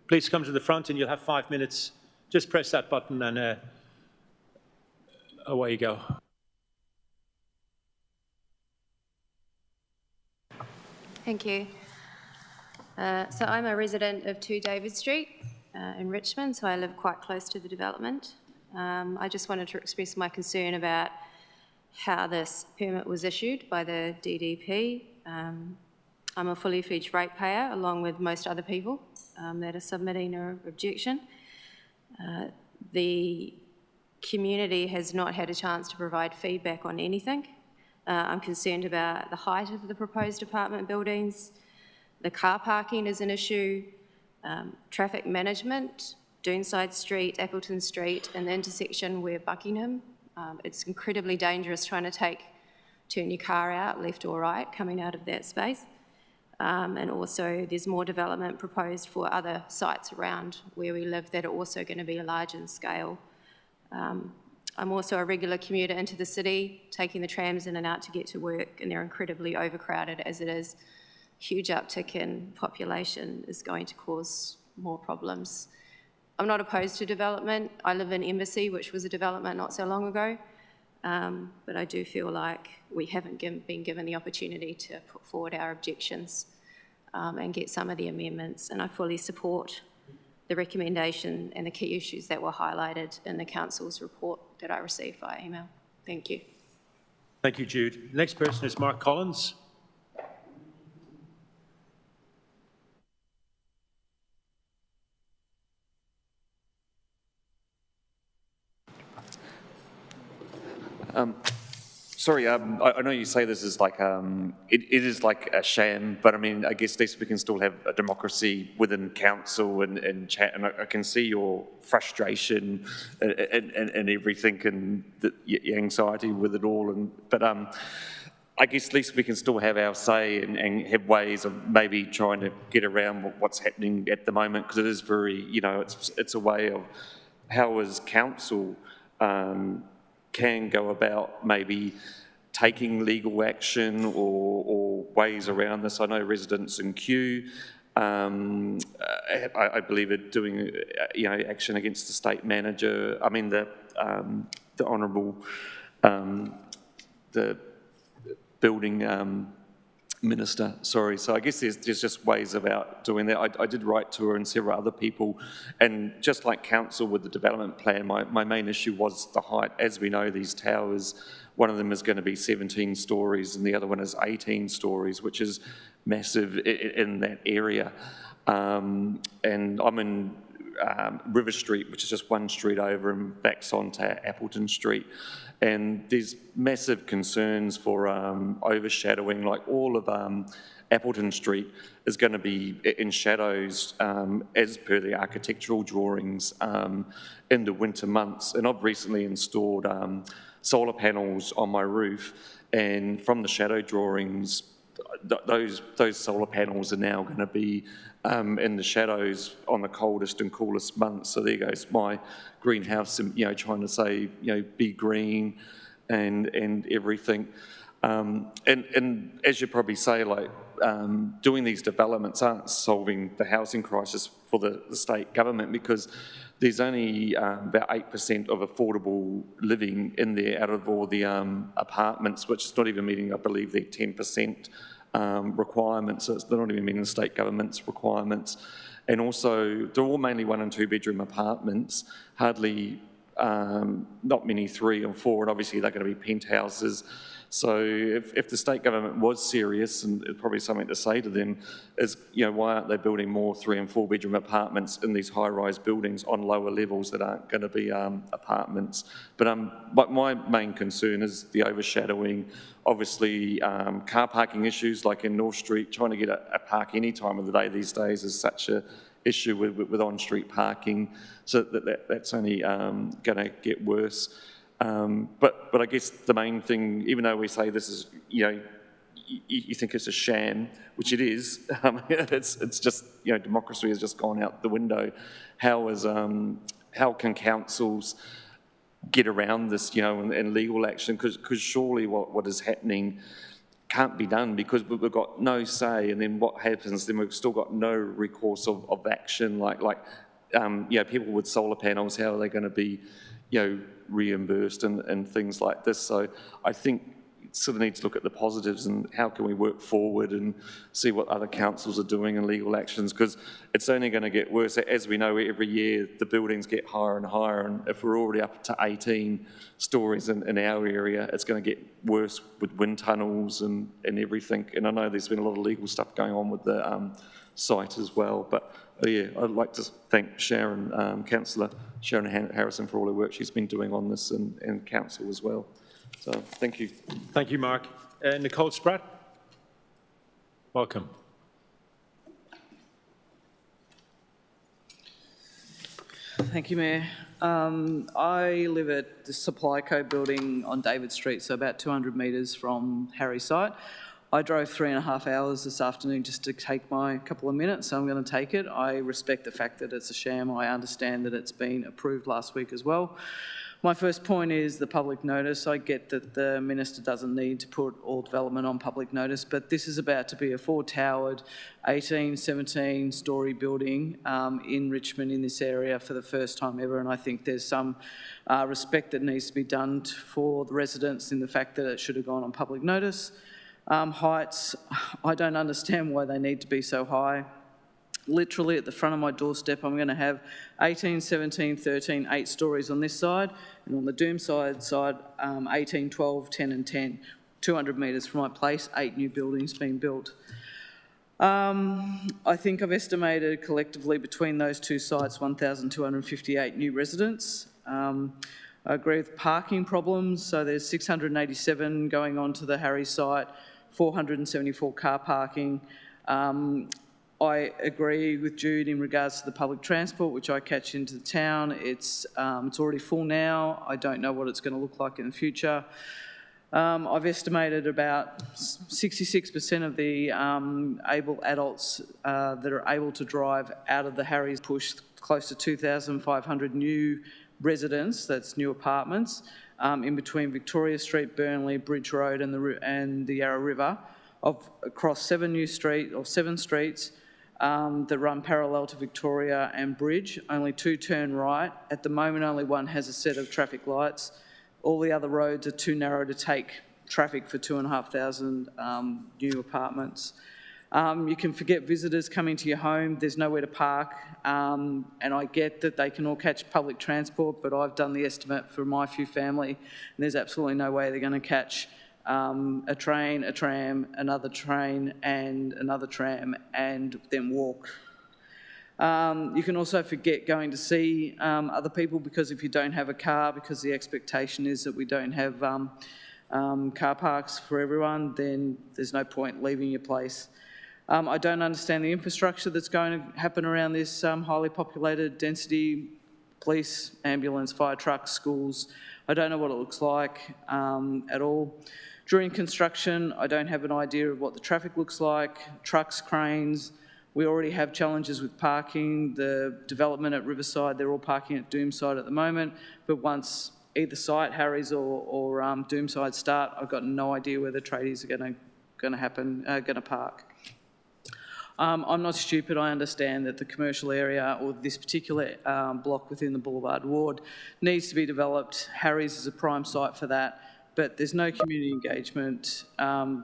[SPEAKER 1] Please come to the front and you'll have 5 minutes. Just press that button and away you go.
[SPEAKER 10] Thank you. So I'm a resident of 2 David Street in Richmond, so I live quite close to the development. I just wanted to express my concern about how this permit was issued by the DDP. I'm a fully fledged ratepayer along with most other people that are submitting an objection. The community has not had a chance to provide feedback on anything. I'm concerned about the height of the proposed apartment buildings. The car parking is an issue, traffic management, Doonside Street, Appleton Street, and the intersection where Buckingham. It's incredibly dangerous trying to turn your car out, left or right, coming out of that space. And also there's more development proposed for other sites around where we live that are also going to be large in scale. I'm also a regular commuter into the city, taking the trams in and out to get to work, and they're incredibly overcrowded as it is. Huge uptick in population is going to cause more problems. I'm not opposed to development. I live in Embassy, which was a development not so long ago, but I do feel like we haven't been given the opportunity to put forward our objections and get some of the amendments, and I fully support the recommendation and the key issues that were highlighted in the Council's report that I received via email. Thank you.
[SPEAKER 1] Thank you, Jude. The next person is Mark Collins.
[SPEAKER 11] Sorry, I know you say this is like, it is like a sham, but I mean, I guess at least we can still have a democracy within council and chat, and I can see your frustration and everything and your anxiety with it all, but I guess at least we can still have our say and have ways of maybe trying to get around what's happening at the moment, because it is very, you know, it's a way of how as council can go about maybe taking legal action or ways around this. I know residents in Kew, I believe, are doing action against the state manager. I mean the honourable the building minister. Sorry. So I guess there's just ways about doing that. I did write to her and several other people, and just like council with the development plan, my main issue was the height. As we know, these towers, one of them is going to be 17 stories and the other one is 18 stories, which is massive in that area. And I'm in River Street, which is just one street over, and backs onto Appleton Street. And there's massive concerns for overshadowing, like all of Appleton Street is going to be in shadows as per the architectural drawings in the winter months. And I've recently installed solar panels on my roof, and from the shadow drawings, those solar panels are now going to be in the shadows on the coldest and coolest months. So there goes my greenhouse, trying to say, be green and everything. And as you probably say, like, doing these developments aren't solving the housing crisis for the state government, because there's only about 8% of affordable living in there out of all the apartments, which is not even meeting, I believe, their 10% requirements. So they're not even meeting the state government's requirements. And also, they're all mainly 1 and 2 bedroom apartments, hardly, not many 3 and 4, and obviously they're going to be penthouses. So if the state government was serious, and it's probably something to say to them, is, why aren't they building more 3 and 4 bedroom apartments in these high-rise buildings on lower levels that aren't going to be apartments? But my main concern is the overshadowing, obviously, car parking issues, like in North Street. Trying to get a park any time of the day these days is such a issue with on-street parking, so that's only going to get worse. But I guess the main thing, even though we say this is, you think it's a sham, which it is, it's just, democracy has just gone out the window. How can councils get around this, and legal action? Because surely what is happening can't be done, because we've got no say, and then what happens? Then we've still got no recourse of action, like people with solar panels, how are they going to be, reimbursed and things like this? So I think sort of need to look at the positives and how can we work forward and see what other councils are doing in legal actions, because it's only going to get worse. As we know, every year the buildings get higher and higher, and if we're already up to 18 stories in our area, it's going to get worse with wind tunnels and everything. And I know there's been a lot of legal stuff going on with the site as well. But yeah, I'd like to thank Sharon, Councillor Sharon Harrison, for all her work she's been doing on this, and council as well. So thank you.
[SPEAKER 1] Thank you, Mark. Nicole Spratt, welcome.
[SPEAKER 12] Thank you, Mayor. I live at the Supply Co building on David Street, so about 200 metres from Harry's site. I drove 3.5 hours this afternoon just to take my couple of minutes, so I'm going to take it. I respect the fact that it's a sham. I understand that it's been approved last week as well. My first point is the public notice. I get that the minister doesn't need to put all development on public notice, but this is about to be a 4-towered, 17-story building in Richmond, in this area, for the first time ever, and I think there's some respect that needs to be done for the residents in the fact that it should have gone on public notice. Heights, I don't understand why they need to be so high. Literally at the front of my doorstep, I'm going to have 18, 17, 13, 8 stories on this side, and on the Doomside side, 18, 12, 10 and 10. 200 metres from my place, 8 new buildings being built. I think I've estimated collectively between those two sites 1,258 new residents. I agree with parking problems, so there's 687 going on to the Harry site, 474 car parking. I agree with Jude in regards to the public transport, which I catch into the town. It's already full now. I don't know what it's going to look like in the future. I've estimated about 66% of the able adults that are able to drive out of the Harry's push close to 2,500 new residents, that's new apartments, in between Victoria Street, Burnley, Bridge Road and the Yarra River, across 7 streets that run parallel to Victoria and Bridge. Only 2 turn right. At the moment, only one has a set of traffic lights. All the other roads are too narrow to take traffic for 2,500 new apartments. You can forget visitors coming to your home. There's nowhere to park. And I get that they can all catch public transport, but I've done the estimate for my few family, and there's absolutely no way they're going to catch a train, a tram, another train and another tram, and then walk. You can also forget going to see other people, because if you don't have a car, because the expectation is that we don't have car parks for everyone, then there's no point leaving your place. I don't understand the infrastructure that's going to happen around this highly populated density: police, ambulance, fire trucks, schools. I don't know what it looks like at all. During construction, I don't have an idea of what the traffic looks like, trucks, cranes. We already have challenges with parking. The development at Riverside, they're all parking at Doomside at the moment, but once either site, Harry's or Doomside, start, I've got no idea where the tradies are going to going to park. I'm not stupid. I understand that the commercial area or this particular block within the Boulevard Ward needs to be developed. Harry's is a prime site for that, but there's no community engagement.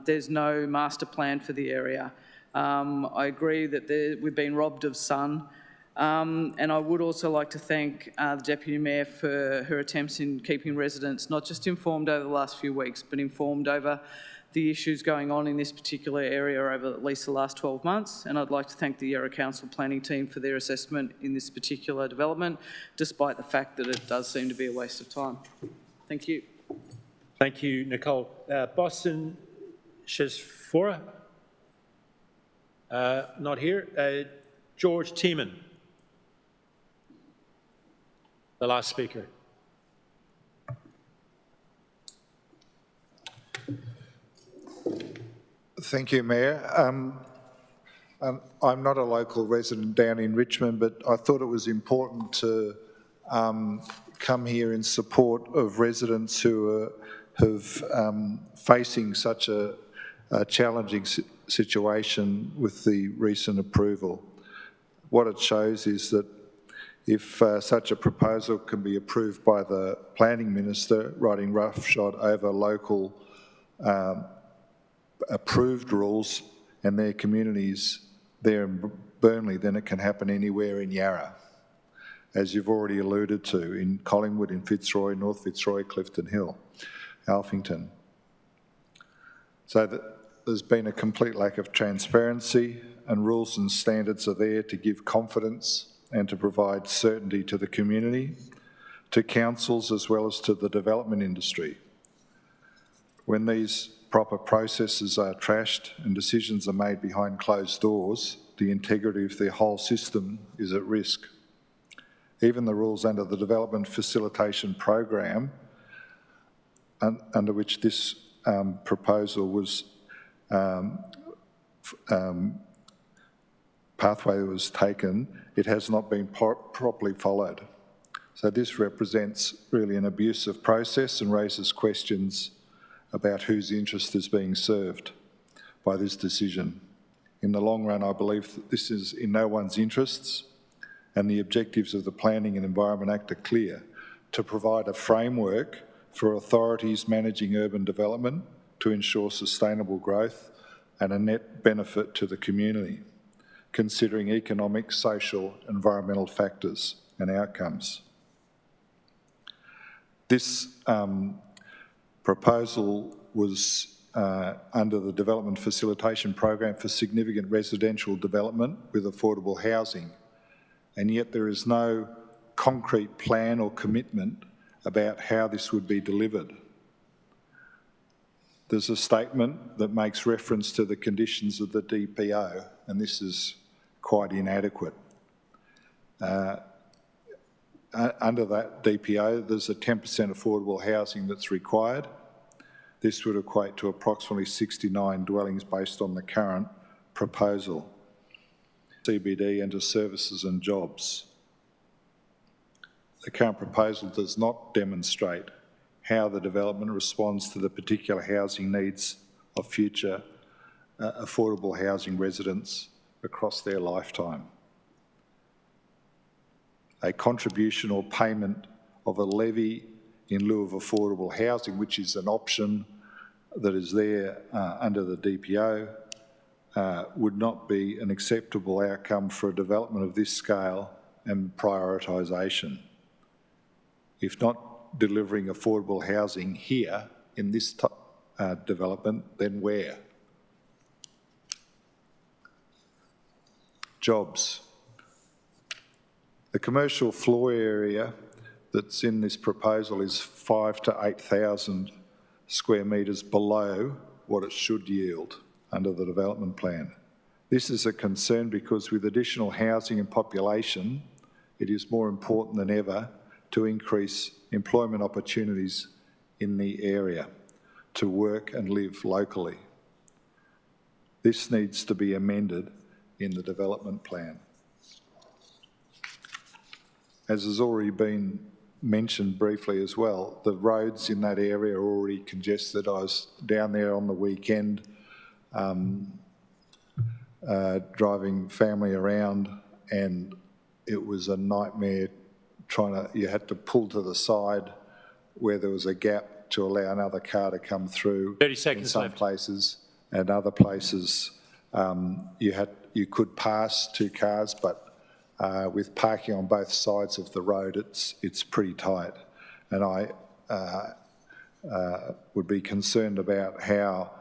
[SPEAKER 12] There's no master plan for the area. I agree that we've been robbed of sun. And I would also like to thank the Deputy Mayor for her attempts in keeping residents not just informed over the last few weeks, but informed over the issues going on in this particular area over at least the last 12 months. And I'd like to thank the Yarra Council planning team for their assessment in this particular development, despite the fact that it does seem to be a waste of time. Thank you.
[SPEAKER 1] Thank you, Nicole. Boston Shesfora? Not here. George Tiemann, the last speaker.
[SPEAKER 5] Thank you, Mayor. I'm not a local resident down in Richmond, but I thought it was important to come here in support of residents who are facing such a challenging situation with the recent approval. What it shows is that if such a proposal can be approved by the Planning Minister, riding roughshod over local approved rules and their communities there in Burnley, then it can happen anywhere in Yarra, as you've already alluded to, in Collingwood, in Fitzroy, North Fitzroy, Clifton Hill, Alphington. So there's been a complete lack of transparency, and rules and standards are there to give confidence and to provide certainty to the community, to councils as well as to the development industry. When these proper processes are trashed and decisions are made behind closed doors, the integrity of the whole system is at risk. Even the rules under the Development Facilitation Program, under which this proposal was pathway was taken, it has not been properly followed. So this represents really an abusive process and raises questions about whose interest is being served by this decision. In the long run, I believe that this is in no one's interests, and the objectives of the Planning and Environment Act are clear: to provide a framework for authorities managing urban development to ensure sustainable growth and a net benefit to the community, considering economic, social, environmental factors and outcomes. This proposal was under the Development Facilitation Program for significant residential development with affordable housing, and yet there is no concrete plan or commitment about how this would be delivered. There's a statement that makes reference to the conditions of the DPO, and this is quite inadequate. Under that DPO, there's a 10% affordable housing that's required. This would equate to approximately 69 dwellings based on the current proposal. CBD and to services and jobs. The current proposal does not demonstrate how the development responds to the particular housing needs of future affordable housing residents across their lifetime. A contribution or payment of a levy in lieu of affordable housing, which is an option that is there under the DPO, would not be an acceptable outcome for a development of this scale and prioritisation. If not delivering affordable housing here in this development, then where? Jobs. The commercial floor area that's in this proposal is 5,000 to 8,000 square metres below what it should yield under the development plan. This is a concern because with additional housing and population, it is more important than ever to increase employment opportunities in the area, to work and live locally. This needs to be amended in the development plan. As has already been mentioned briefly as well, the roads in that area are already congested. I was down there on the weekend driving family around, and it was a nightmare you had to pull to the side where there was a gap to allow another car to come through.
[SPEAKER 1] 30 seconds
[SPEAKER 5] in some
[SPEAKER 1] left.
[SPEAKER 5] places, and other places you could pass two cars, but with parking on both sides of the road, it's pretty tight. And I would be concerned about how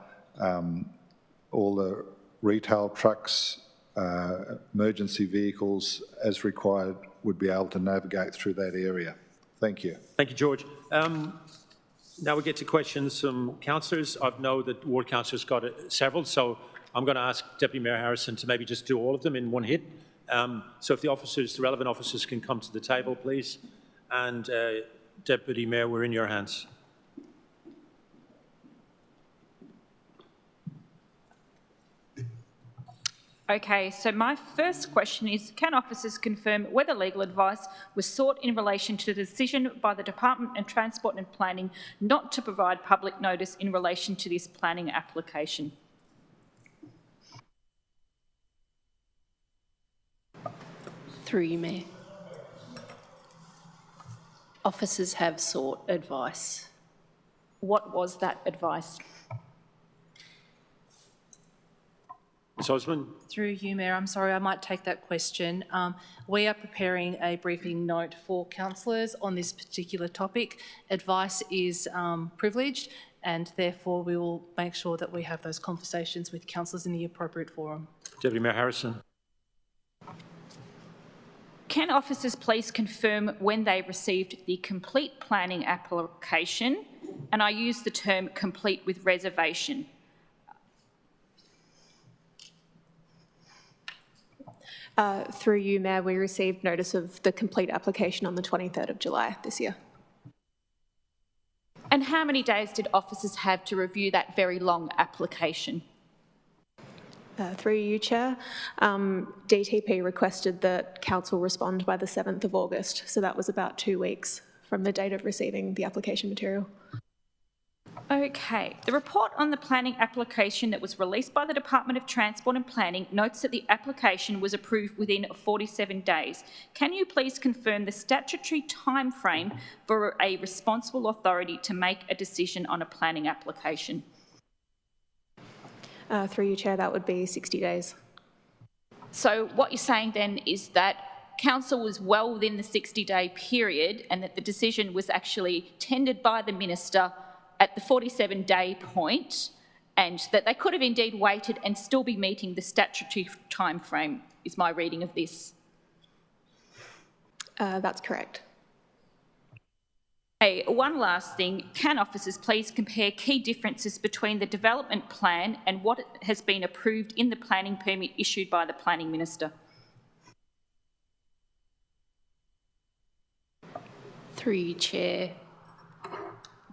[SPEAKER 5] all the retail trucks, emergency vehicles, as required, would be able to navigate through that area. Thank you.
[SPEAKER 1] Thank you, George. Now we get to questions from councillors. I know that ward councillors got several, so I'm going to ask Deputy Mayor Harrison to maybe just do all of them in one hit. So if the relevant officers can come to the table, please. And Deputy Mayor, we're in your hands.
[SPEAKER 13] Okay, so my first question is, can officers confirm whether legal advice was sought in relation to the decision by the Department of Transport and Planning not to provide public notice in relation to this planning application?
[SPEAKER 2] Through you, Mayor. Officers have sought advice.
[SPEAKER 13] What was that advice?
[SPEAKER 1] Ms. Osman?
[SPEAKER 14] Through you, Mayor, I'm sorry, I might take that question. We are preparing a briefing note for councillors on this particular topic. Advice is privileged, and therefore we will make sure that we have those conversations with councillors in the appropriate forum.
[SPEAKER 1] Deputy Mayor Harrison.
[SPEAKER 13] Can officers please confirm when they received the complete planning application? And I use the term complete with reservation.
[SPEAKER 15] Through you, Mayor, we received notice of the complete application on the 23rd of July this year.
[SPEAKER 13] And how many days did officers have to review that very long application?
[SPEAKER 15] Through you, Chair, DTP requested that Council respond by the 7th of August, so that was about 2 weeks from the date of receiving the application material.
[SPEAKER 13] Okay. The report on the planning application that was released by the Department of Transport and Planning notes that the application was approved within 47 days. Can you please confirm the statutory timeframe for a responsible authority to make a decision on a planning application?
[SPEAKER 15] Through you, Chair, that would be 60 days.
[SPEAKER 13] So what you're saying then is that Council was well within the 60-day period and that the decision was actually tendered by the Minister at the 47-day point, and that they could have indeed waited and still be meeting the statutory timeframe, is my reading of this.
[SPEAKER 15] That's correct.
[SPEAKER 13] Okay, one last thing. Can officers please compare key differences between the development plan and what has been approved in the planning permit issued by the Planning Minister?
[SPEAKER 2] Through you, Chair.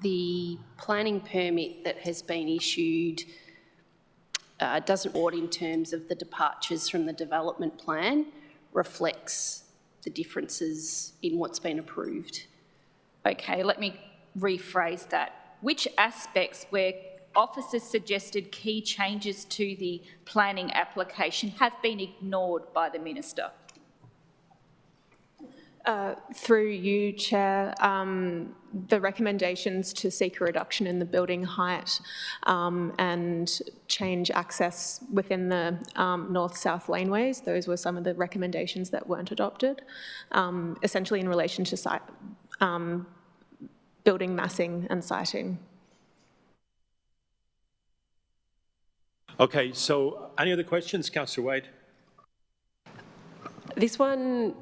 [SPEAKER 2] The planning permit that has been issued doesn't report in terms of the departures from the development plan, reflects the differences in what's been approved.
[SPEAKER 13] Okay, let me rephrase that. Which aspects where officers suggested key changes to the planning application have been ignored by the Minister?
[SPEAKER 15] Through you, Chair, the recommendations to seek a reduction in the building height and change access within the north-south laneways, those were some of the recommendations that weren't adopted, essentially in relation to site, building massing and siting.
[SPEAKER 1] Okay, so any other questions? Councillor Wade.
[SPEAKER 8] This one,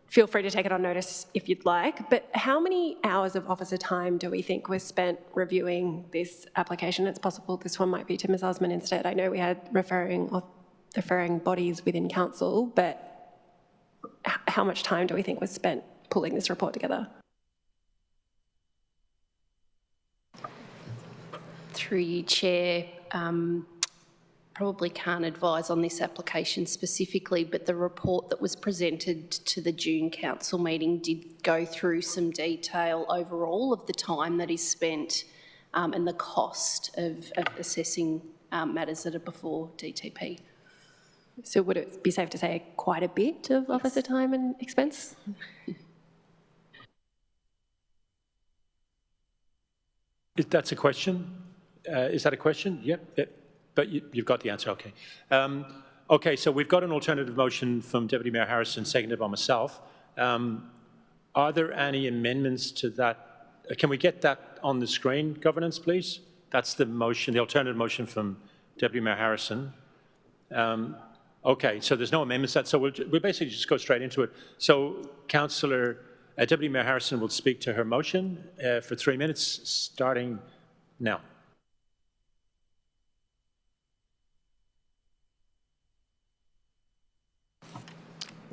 [SPEAKER 8] feel free to take it on notice if you'd like, but how many hours of officer time do we think was spent reviewing this application? It's possible this one might be to Ms Osman instead. I know we had referring bodies within council, but how much time do we think was spent pulling this report together?
[SPEAKER 2] Through you, Chair, probably can't advise on this application specifically, but the report that was presented to the June council meeting did go through some detail overall of the time that is spent and the cost of assessing matters that are before DTP.
[SPEAKER 8] So would it be safe to say quite a bit of officer time and expense?
[SPEAKER 1] That's a question? Is that a question? Yep. But you've got the answer, okay. Okay, so we've got an alternative motion from Deputy Mayor Harrison, seconded by myself. Are there any amendments to that? Can we get that on the screen, governance, please? That's the motion, the alternative motion from Deputy Mayor Harrison. Okay, so there's no amendments to that, so we'll basically just go straight into it. So Councillor, Deputy Mayor Harrison will speak to her motion for 3 minutes, starting now.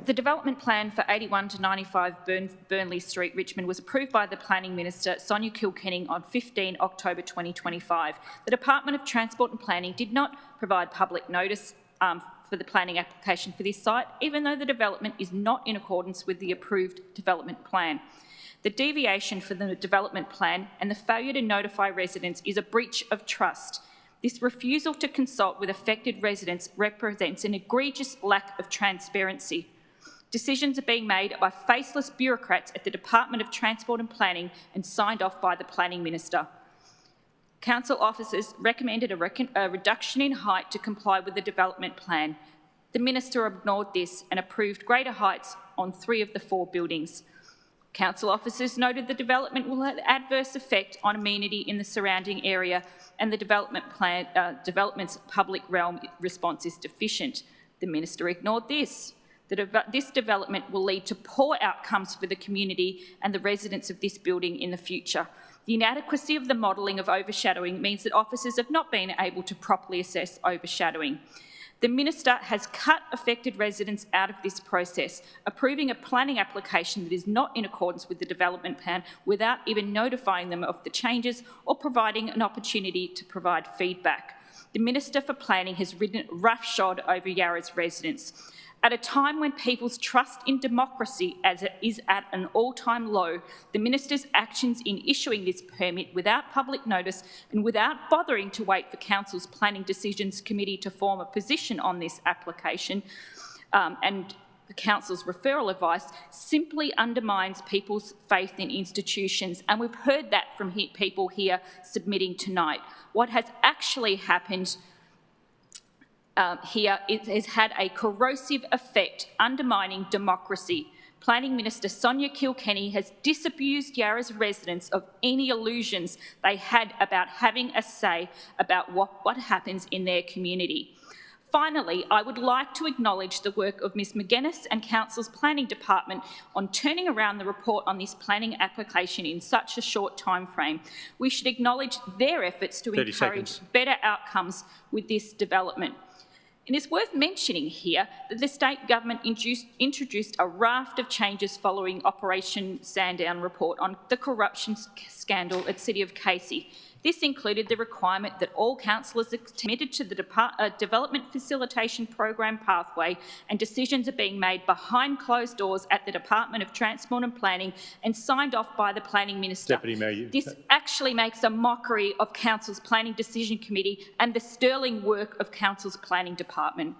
[SPEAKER 13] The development plan for 81 to 95 Burnley Street, Richmond, was approved by the Planning Minister, Sonia Kilkenny, on 15 October 2025. The Department of Transport and Planning did not provide public notice for the planning application for this site, even though the development is not in accordance with the approved development plan. The deviation for the development plan and the failure to notify residents is a breach of trust. This refusal to consult with affected residents represents an egregious lack of transparency. Decisions are being made by faceless bureaucrats at the Department of Transport and Planning and signed off by the Planning Minister. Council officers recommended a reduction in height to comply with the development plan. The Minister ignored this and approved greater heights on 3 of the 4 buildings. Council officers noted the development will have adverse effect on amenity in the surrounding area and the development's public realm response is deficient. The Minister ignored this. This development will lead to poor outcomes for the community and the residents of this building in the future. The inadequacy of the modelling of overshadowing means that officers have not been able to properly assess overshadowing. The Minister has cut affected residents out of this process, approving a planning application that is not in accordance with the development plan without even notifying them of the changes or providing an opportunity to provide feedback. The Minister for Planning has ridden roughshod over Yarra's residents. At a time when people's trust in democracy is at an all-time low, the Minister's actions in issuing this permit without public notice and without bothering to wait for Council's Planning Decisions Committee to form a position on this application and the Council's referral advice simply undermines people's faith in institutions, and we've heard that from people here submitting tonight. What has actually happened here, it has had a corrosive effect, undermining democracy. Planning Minister Sonia Kilkenny has disabused Yarra's residents of any illusions they had about having a say about what happens in their community. Finally, I would like to acknowledge the work of Ms McGuinness and Council's Planning Department on turning around the report on this planning application in such a short time frame. We should acknowledge their efforts to encourage better outcomes with this development. It is worth mentioning here that the state government introduced a raft of changes following Operation Sandown report on the corruption scandal at City of Casey. This included the requirement that all councillors are committed to the Development Facilitation Program pathway, and decisions are being made behind closed doors at the Department of Transport and Planning and signed off by the Planning Minister.
[SPEAKER 1] Deputy Mayor,
[SPEAKER 13] this actually makes a mockery of Council's Planning Decision Committee and the sterling work of Council's Planning Department.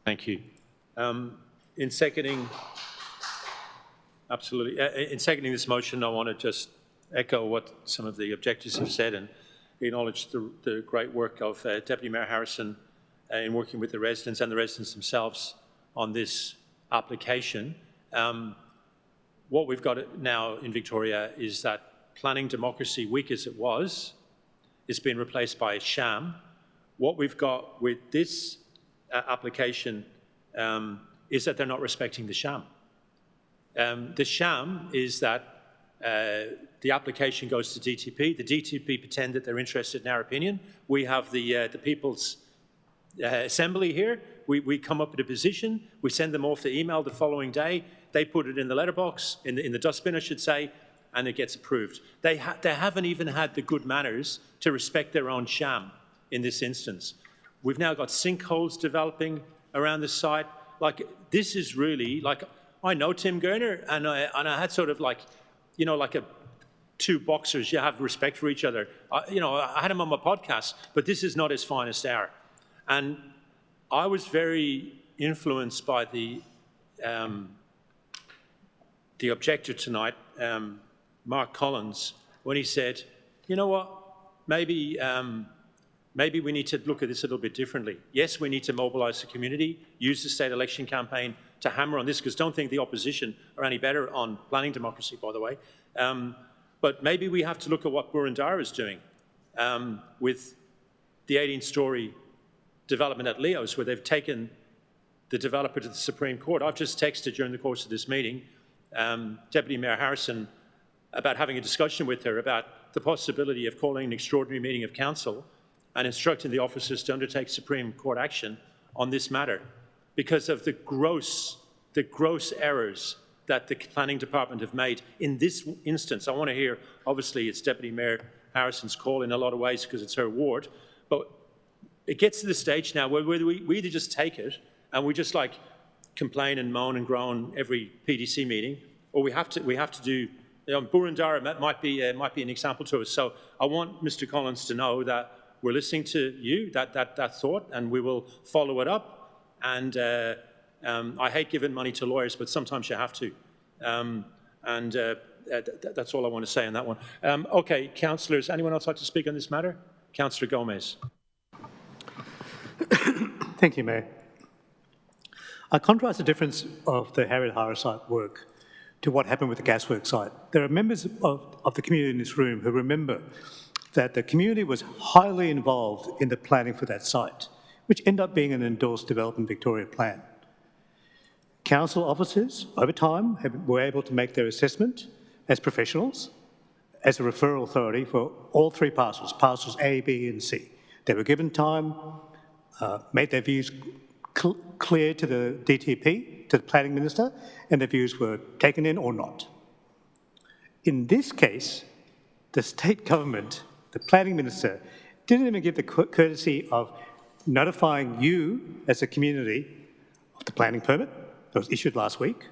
[SPEAKER 1] Thank you. In seconding, absolutely. In seconding this motion, I want to just echo what some of the objectors have said and acknowledge the great work of Deputy Mayor Harrison in working with the residents and the residents themselves on this application. What we've got now in Victoria is that planning democracy, weak as it was, is being replaced by a sham. What we've got with this application is that they're not respecting the sham. The sham is that the application goes to DTP. The DTP pretend that they're interested in our opinion. We have the People's Assembly here. We come up with a position. We send them off the email the following day. They put it in the letterbox, in the dustbin, I should say, and it gets approved. They haven't even had the good manners to respect their own sham in this instance. We've now got sinkholes developing around the site. Like, this is really, like, I know Tim Gurner, and I had sort of like, you know, like two boxers, you have respect for each other. I had him on my podcast, but this is not his finest hour. And I was very influenced by the objector tonight, Mark Collins, when he said, you know what, maybe we need to look at this a little bit differently. Yes, we need to mobilise the community, use the state election campaign to hammer on this, because don't think the opposition are any better on planning democracy, by the way. But maybe we have to look at what Burundara is doing with the 18-storey development at Leo's, where they've taken the developer to the Supreme Court. I've just texted during the course of this meeting Deputy Mayor Harrison about having a discussion with her about the possibility of calling an extraordinary meeting of council and instructing the officers to undertake Supreme Court action on this matter because of the gross errors that the planning department have made in this instance. I want to hear, obviously, it's Deputy Mayor Harrison's call in a lot of ways because it's her ward, but it gets to the stage now where we either just take it and we just like complain and moan and groan every PDC meeting, or we have to do. Burundara might be an example to us. So I want Mr. Collins to know that we're listening to you, that thought, and we will follow it up. And I hate giving money to lawyers, but sometimes you have to. That's all I want to say on that one. Okay, councillors, anyone else like to speak on this matter? Councillor Gomez.
[SPEAKER 3] Thank you, Mayor. I contrast the difference of the Yarra site work to what happened with the gasworks site. There are members of the community in this room who remember that the community was highly involved in the planning for that site, which ended up being an endorsed Development Victoria plan. Council officers, over time, were able to make their assessment as professionals, as a referral authority for all three parcels, parcels A, B and C. They were given time, made their views clear to the DTP, to the planning minister, and their views were taken in or not. In this case, the state government, the planning minister, didn't even give the courtesy of notifying you as a community of the planning permit that was issued last week,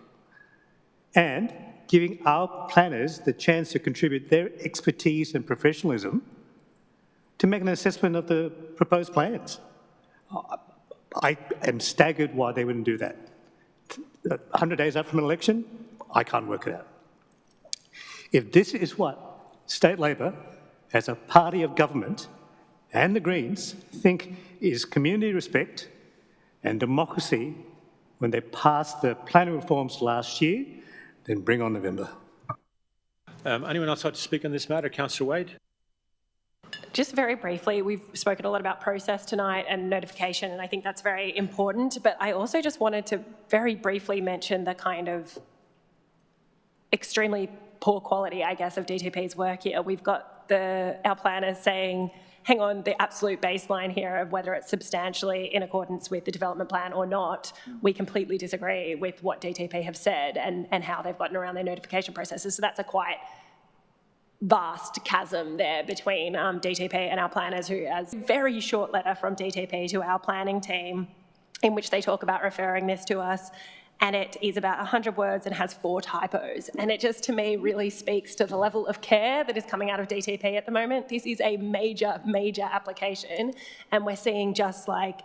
[SPEAKER 3] and giving our planners the chance to contribute their expertise and professionalism to make an assessment of the proposed plans. I am staggered why they wouldn't do that. 100 days out from an election, I can't work it out. If this is what State Labor, as a party of government, and the Greens think is community respect and democracy when they passed the planning reforms last year, then bring on November.
[SPEAKER 1] Anyone else like to speak on this matter? Councillor Wade.
[SPEAKER 8] Just very briefly, we've spoken a lot about process tonight and notification, and I think that's very important, but I also just wanted to very briefly mention the kind of extremely poor quality, I guess, of DTP's work here. We've got our planners saying, hang on, the absolute baseline here of whether it's substantially in accordance with the development plan or not, we completely disagree with what DTP have said and how they've gotten around their notification processes. So that's a quite vast chasm there between DTP and our planners, who has a very short letter from DTP to our planning team in which they talk about referring this to us, and it is about 100 words and has 4 typos. And it just, to me, really speaks to the level of care that is coming out of DTP at the moment. This is a major, major application, and we're seeing just like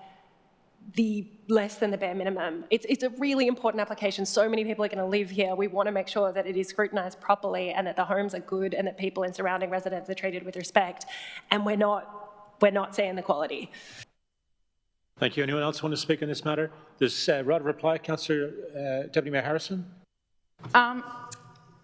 [SPEAKER 8] the less than the bare minimum. It's a really important application. So many people are going to live here. We want to make sure that it is scrutinised properly and that the homes are good and that people in surrounding residents are treated with respect. And we're not seeing the quality.
[SPEAKER 1] Thank you. Anyone else want to speak on this matter? Does Rod reply, Councillor Deputy Mayor Harrison?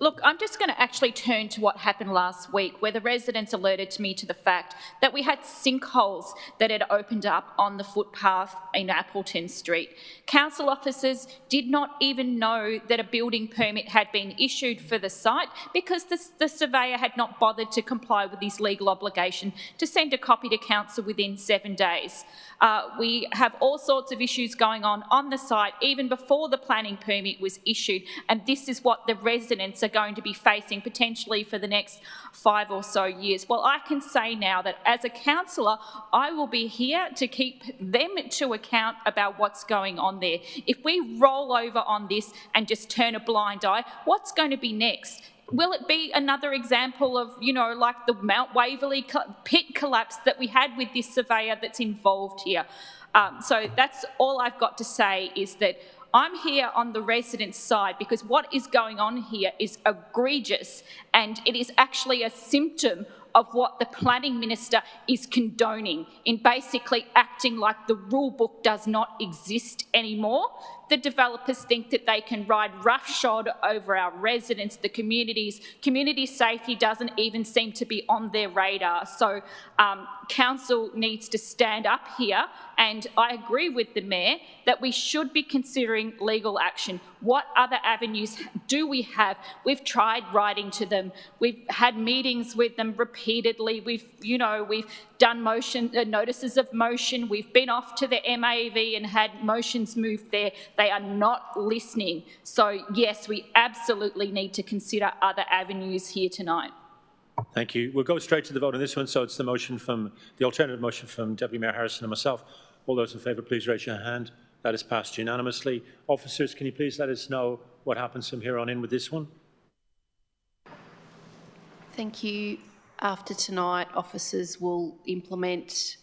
[SPEAKER 13] Look, I'm just going to actually turn to what happened last week, where the residents alerted me to the fact that we had sinkholes that had opened up on the footpath in Appleton Street. Council officers did not even know that a building permit had been issued for the site because the surveyor had not bothered to comply with his legal obligation to send a copy to council within 7 days. We have all sorts of issues going on the site even before the planning permit was issued, and this is what the residents are going to be facing potentially for the next 5 or so years. Well, I can say now that as a councillor, I will be here to keep them to account about what's going on there. If we roll over on this and just turn a blind eye, what's going to be next? will it be another example of, you know, like the Mount Waverley pit collapse that we had with this surveyor that's involved here? So that's all I've got to say, is that I'm here on the residents' side because what is going on here is egregious, and it is actually a symptom of what the planning minister is condoning in basically acting like the rule book does not exist anymore. The developers think that they can ride roughshod over our residents, the communities. Community safety doesn't even seem to be on their radar. So council needs to stand up here, and I agree with the mayor that we should be considering legal action. What other avenues do we have? We've tried writing to them. We've had meetings with them repeatedly. We've done notices of motion. We've been off to the MAV and had motions moved there. They are not listening. So yes, we absolutely need to consider other avenues here tonight.
[SPEAKER 1] Thank you. We'll go straight to the vote on this one. So it's the alternative motion from Deputy Mayor Harrison and myself. All those in favour, please raise your hand. That is passed unanimously. Officers, can you please let us know what happens from here on in with this one?
[SPEAKER 2] Thank you. After tonight, officers will implement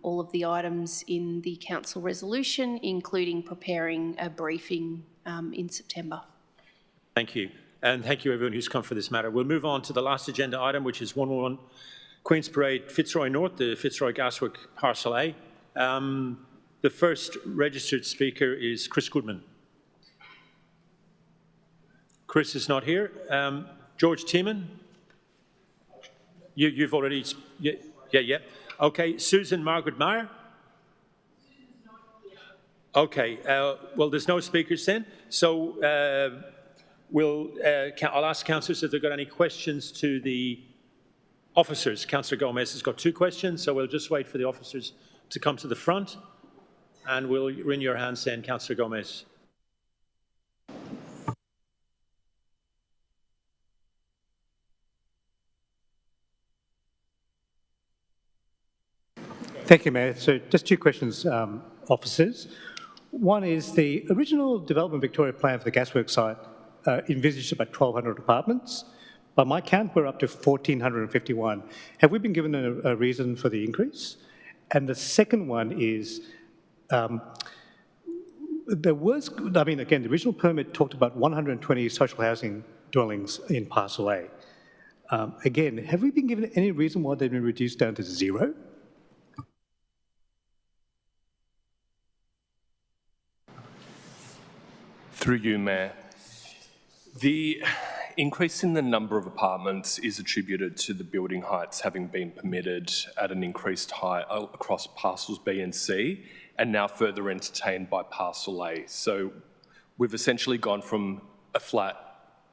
[SPEAKER 2] all of the items in the council resolution, including preparing a briefing in September.
[SPEAKER 1] Thank you. And thank you everyone who's come for this matter. We'll move on to the last agenda item, which is 111 Queen's Parade, Fitzroy North, the Fitzroy Gasworks Parcel A. The first registered speaker is Chris Goodman. Chris is not here. George Tiemann? You've already... Yeah. Okay. Susan Margaret Meyer? Okay. Well, there's no speakers then. So I'll ask councillors if they've got any questions to the officers. Councillor Gomez has got 2 questions, so we'll just wait for the officers to come to the front, and we'll ring your hands then, Councillor Gomez.
[SPEAKER 3] Thank you, Mayor. So just 2 questions, officers. One is the original Development Victoria plan for the gasworks site envisaged about 1,200 apartments. By my count, we're up to 1,451. Have we been given a reason for the increase? And the second one is, again, the original permit talked about 120 social housing dwellings in Parcel A. Again, have we been given any reason why they've been reduced down to 0?
[SPEAKER 16] Through you, Mayor. The increase in the number of apartments is attributed to the building heights having been permitted at an increased height across parcels B and C, and now further entertained by Parcel A. So we've essentially gone from a flat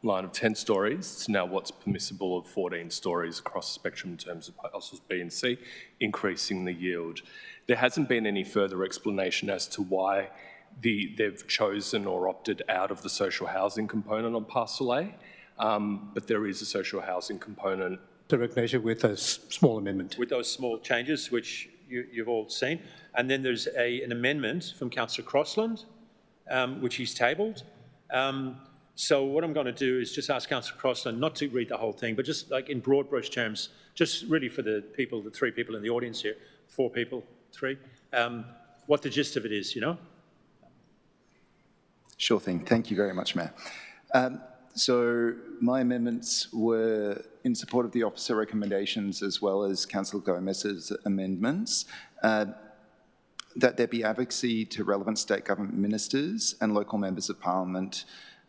[SPEAKER 16] line of 10 stories to now what's permissible of 14 stories across the spectrum in terms of parcels B and C, increasing the yield. There hasn't been any further explanation as to why they've chosen or opted out of the social housing component on Parcel A, but there is a social housing component.
[SPEAKER 3] The recognition with a small amendment.
[SPEAKER 1] With those small changes, which you've all seen. And then there's an amendment from Councillor Crossland, which he's tabled. So what I'm going to do is just ask Councillor Crossland not to read the whole thing, but just like in broad brush terms, just really for the 3 people in the audience here, 4 people, 3, what the gist of it is, you know?
[SPEAKER 9] Sure thing. Thank you very much, Mayor. So my amendments were in support of the officer recommendations as well as Councillor Gomez's amendments, that there be advocacy to relevant state government ministers and local members of parliament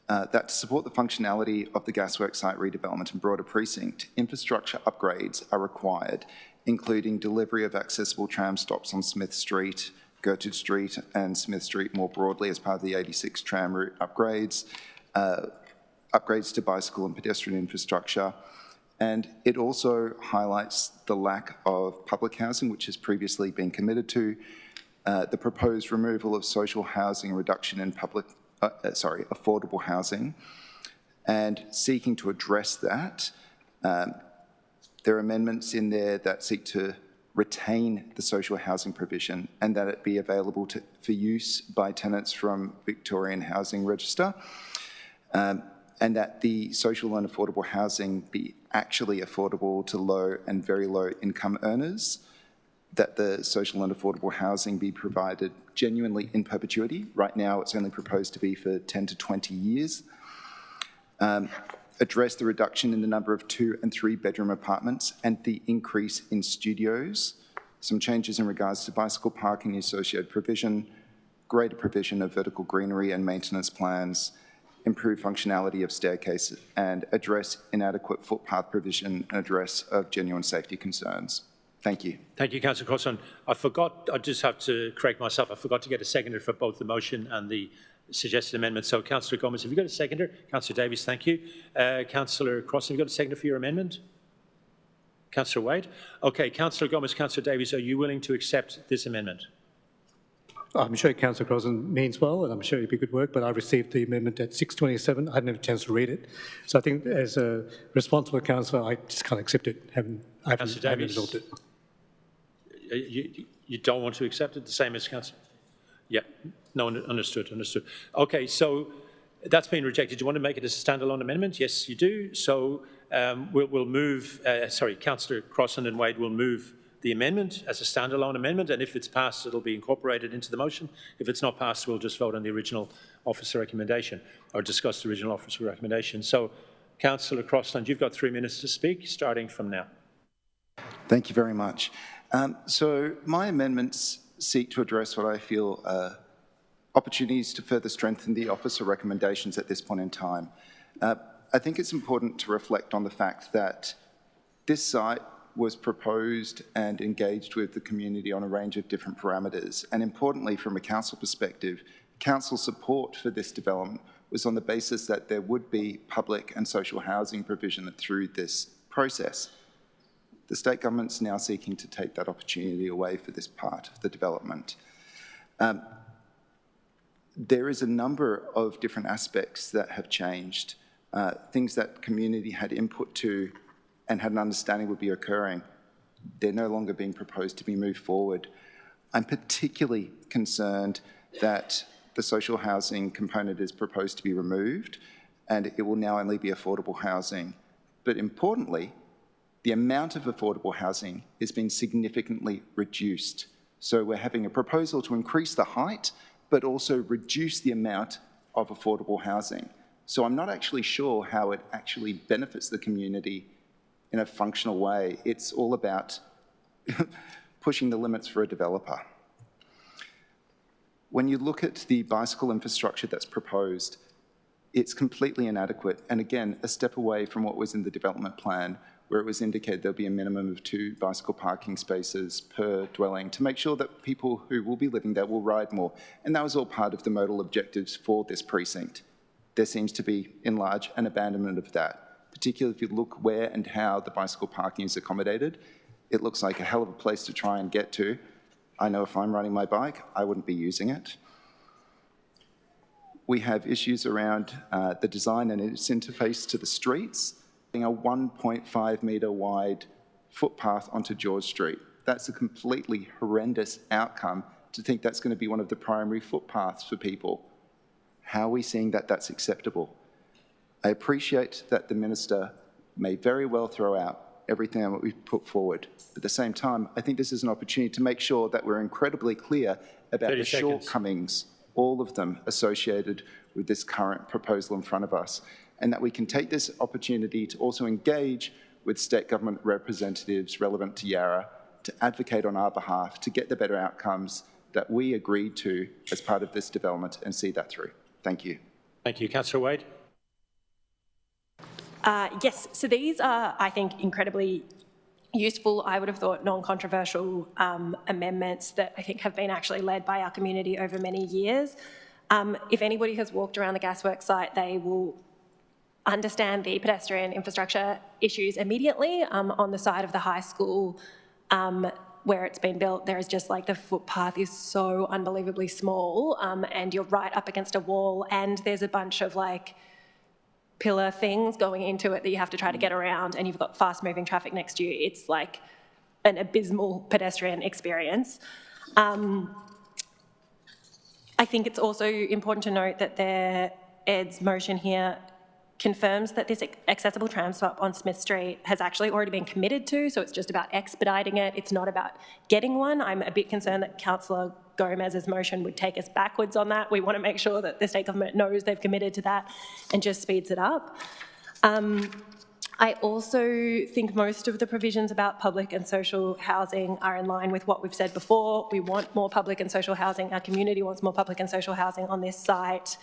[SPEAKER 9] that to support the functionality of the gasworks site redevelopment and broader precinct, infrastructure upgrades are required, including delivery of accessible tram stops on Smith Street, Gertrude Street and Smith Street more broadly as part of the 86 tram route upgrades, upgrades to bicycle and pedestrian infrastructure. And it also highlights the lack of public housing, which has previously been committed to, the proposed removal of social housing, reduction in affordable housing, and seeking to address that. There are amendments in there that seek to retain the social housing provision and that it be available for use by tenants from Victorian Housing Register. and that the social and affordable housing be actually affordable to low and very low income earners, that the social and affordable housing be provided genuinely in perpetuity. Right now, it's only proposed to be for 10 to 20 years. Address the reduction in the number of 2 and 3 bedroom apartments and the increase in studios. Some changes in regards to bicycle parking, associated provision, greater provision of vertical greenery and maintenance plans, improve functionality of staircases, and address inadequate footpath provision and address of genuine safety concerns. Thank you.
[SPEAKER 1] Thank you, Councillor Crossan. I just have to correct myself. I forgot to get a seconder for both the motion and the suggested amendment. So, Councillor Gomez, have you got a seconder? Councillor Davies, thank you. Councillor Crossan, have you got a seconder for your amendment? Councillor Wade? Okay, Councillor Gomez, Councillor Davies, are you willing to accept this amendment?
[SPEAKER 3] I'm sure Councillor Crossan means well, and I'm sure it'd be good work, but I received the amendment at 6:27. I didn't have a chance to read it. So I think as a responsible councillor, I just can't accept it. I haven't resolved it.
[SPEAKER 1] You don't want to accept it, the same as Councillor? Yeah, no, understood. Okay, so that's been rejected. Do you want to make it as a standalone amendment? Yes, you do. So we'll move, Councillor Crossan and Wade will move the amendment as a standalone amendment, and if it's passed, it'll be incorporated into the motion. If it's not passed, we'll just vote on the original officer recommendation or discuss the original officer recommendation. So, Councillor Crossland, you've got 3 minutes to speak, starting from now.
[SPEAKER 9] Thank you very much. So my amendments seek to address what I feel are opportunities to further strengthen the officer recommendations at this point in time. I think it's important to reflect on the fact that this site was proposed and engaged with the community on a range of different parameters. And importantly, from a council perspective, council support for this development was on the basis that there would be public and social housing provision through this process. The state government's now seeking to take that opportunity away for this part of the development. There is a number of different aspects that have changed, things that community had input to and had an understanding would be occurring. They're no longer being proposed to be moved forward. I'm particularly concerned that the social housing component is proposed to be removed and it will now only be affordable housing. But importantly, the amount of affordable housing has been significantly reduced. So we're having a proposal to increase the height, but also reduce the amount of affordable housing. So I'm not actually sure how it actually benefits the community in a functional way. It's all about pushing the limits for a developer. When you look at the bicycle infrastructure that's proposed, it's completely inadequate. And again, a step away from what was in the development plan, where it was indicated there'll be a minimum of 2 bicycle parking spaces per dwelling to make sure that people who will be living there will ride more. And that was all part of the modal objectives for this precinct. There seems to be, in large, an abandonment of that. Particularly if you look where and how the bicycle parking is accommodated, it looks like a hell of a place to try and get to. I know if I'm riding my bike, I wouldn't be using it. We have issues around the design and its interface to the streets. A 1.5 metre wide footpath onto George Street. That's a completely horrendous outcome to think that's going to be one of the primary footpaths for people. How are we seeing that that's acceptable? I appreciate that the Minister may very well throw out everything that we've put forward. But at the same time, I think this is an opportunity to make sure that we're incredibly clear about the shortcomings, all of them associated with this current proposal in front of us, and that we can take this opportunity to also engage with state government representatives relevant to Yarra to advocate on our behalf to get the better outcomes that we agreed to as part of this development and see that through. Thank you.
[SPEAKER 1] Thank you. Councillor Wade?
[SPEAKER 8] Yes, so these are, I think, incredibly useful, I would have thought, non-controversial amendments that I think have been actually led by our community over many years. If anybody has walked around the gasworks site, they will understand the pedestrian infrastructure issues immediately. On the side of the high school where it's been built, there is just like the footpath is so unbelievably small and you're right up against a wall and there's a bunch of like pillar things going into it that you have to try to get around and you've got fast moving traffic next to you. It's like an abysmal pedestrian experience. I think it's also important to note that Ed's motion here confirms that this accessible tram stop on Smith Street has actually already been committed to, so it's just about expediting it. It's not about getting one. I'm a bit concerned that Councillor Gomez's motion would take us backwards on that. We want to make sure that the state government knows they've committed to that and just speeds it up. I also think most of the provisions about public and social housing are in line with what we've said before. We want more public and social housing. Our community wants more public and social housing on this site.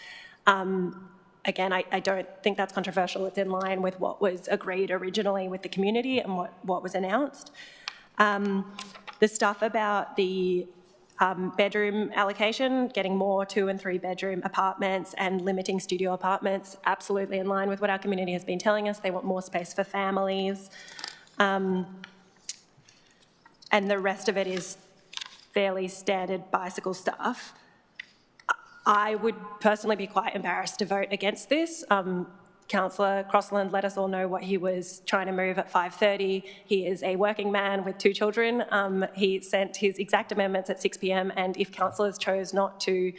[SPEAKER 8] Again, I don't think that's controversial. It's in line with what was agreed originally with the community and what was announced. The stuff about the bedroom allocation, getting more 2- and 3-bedroom apartments and limiting studio apartments, absolutely in line with what our community has been telling us. They want more space for families. And the rest of it is fairly standard bicycle stuff. I would personally be quite embarrassed to vote against this. Councillor Crossland let us all know what he was trying to move at 5:30. He is a working man with 2 children. He sent his exact amendments at 6 p.m, and if councillors chose not to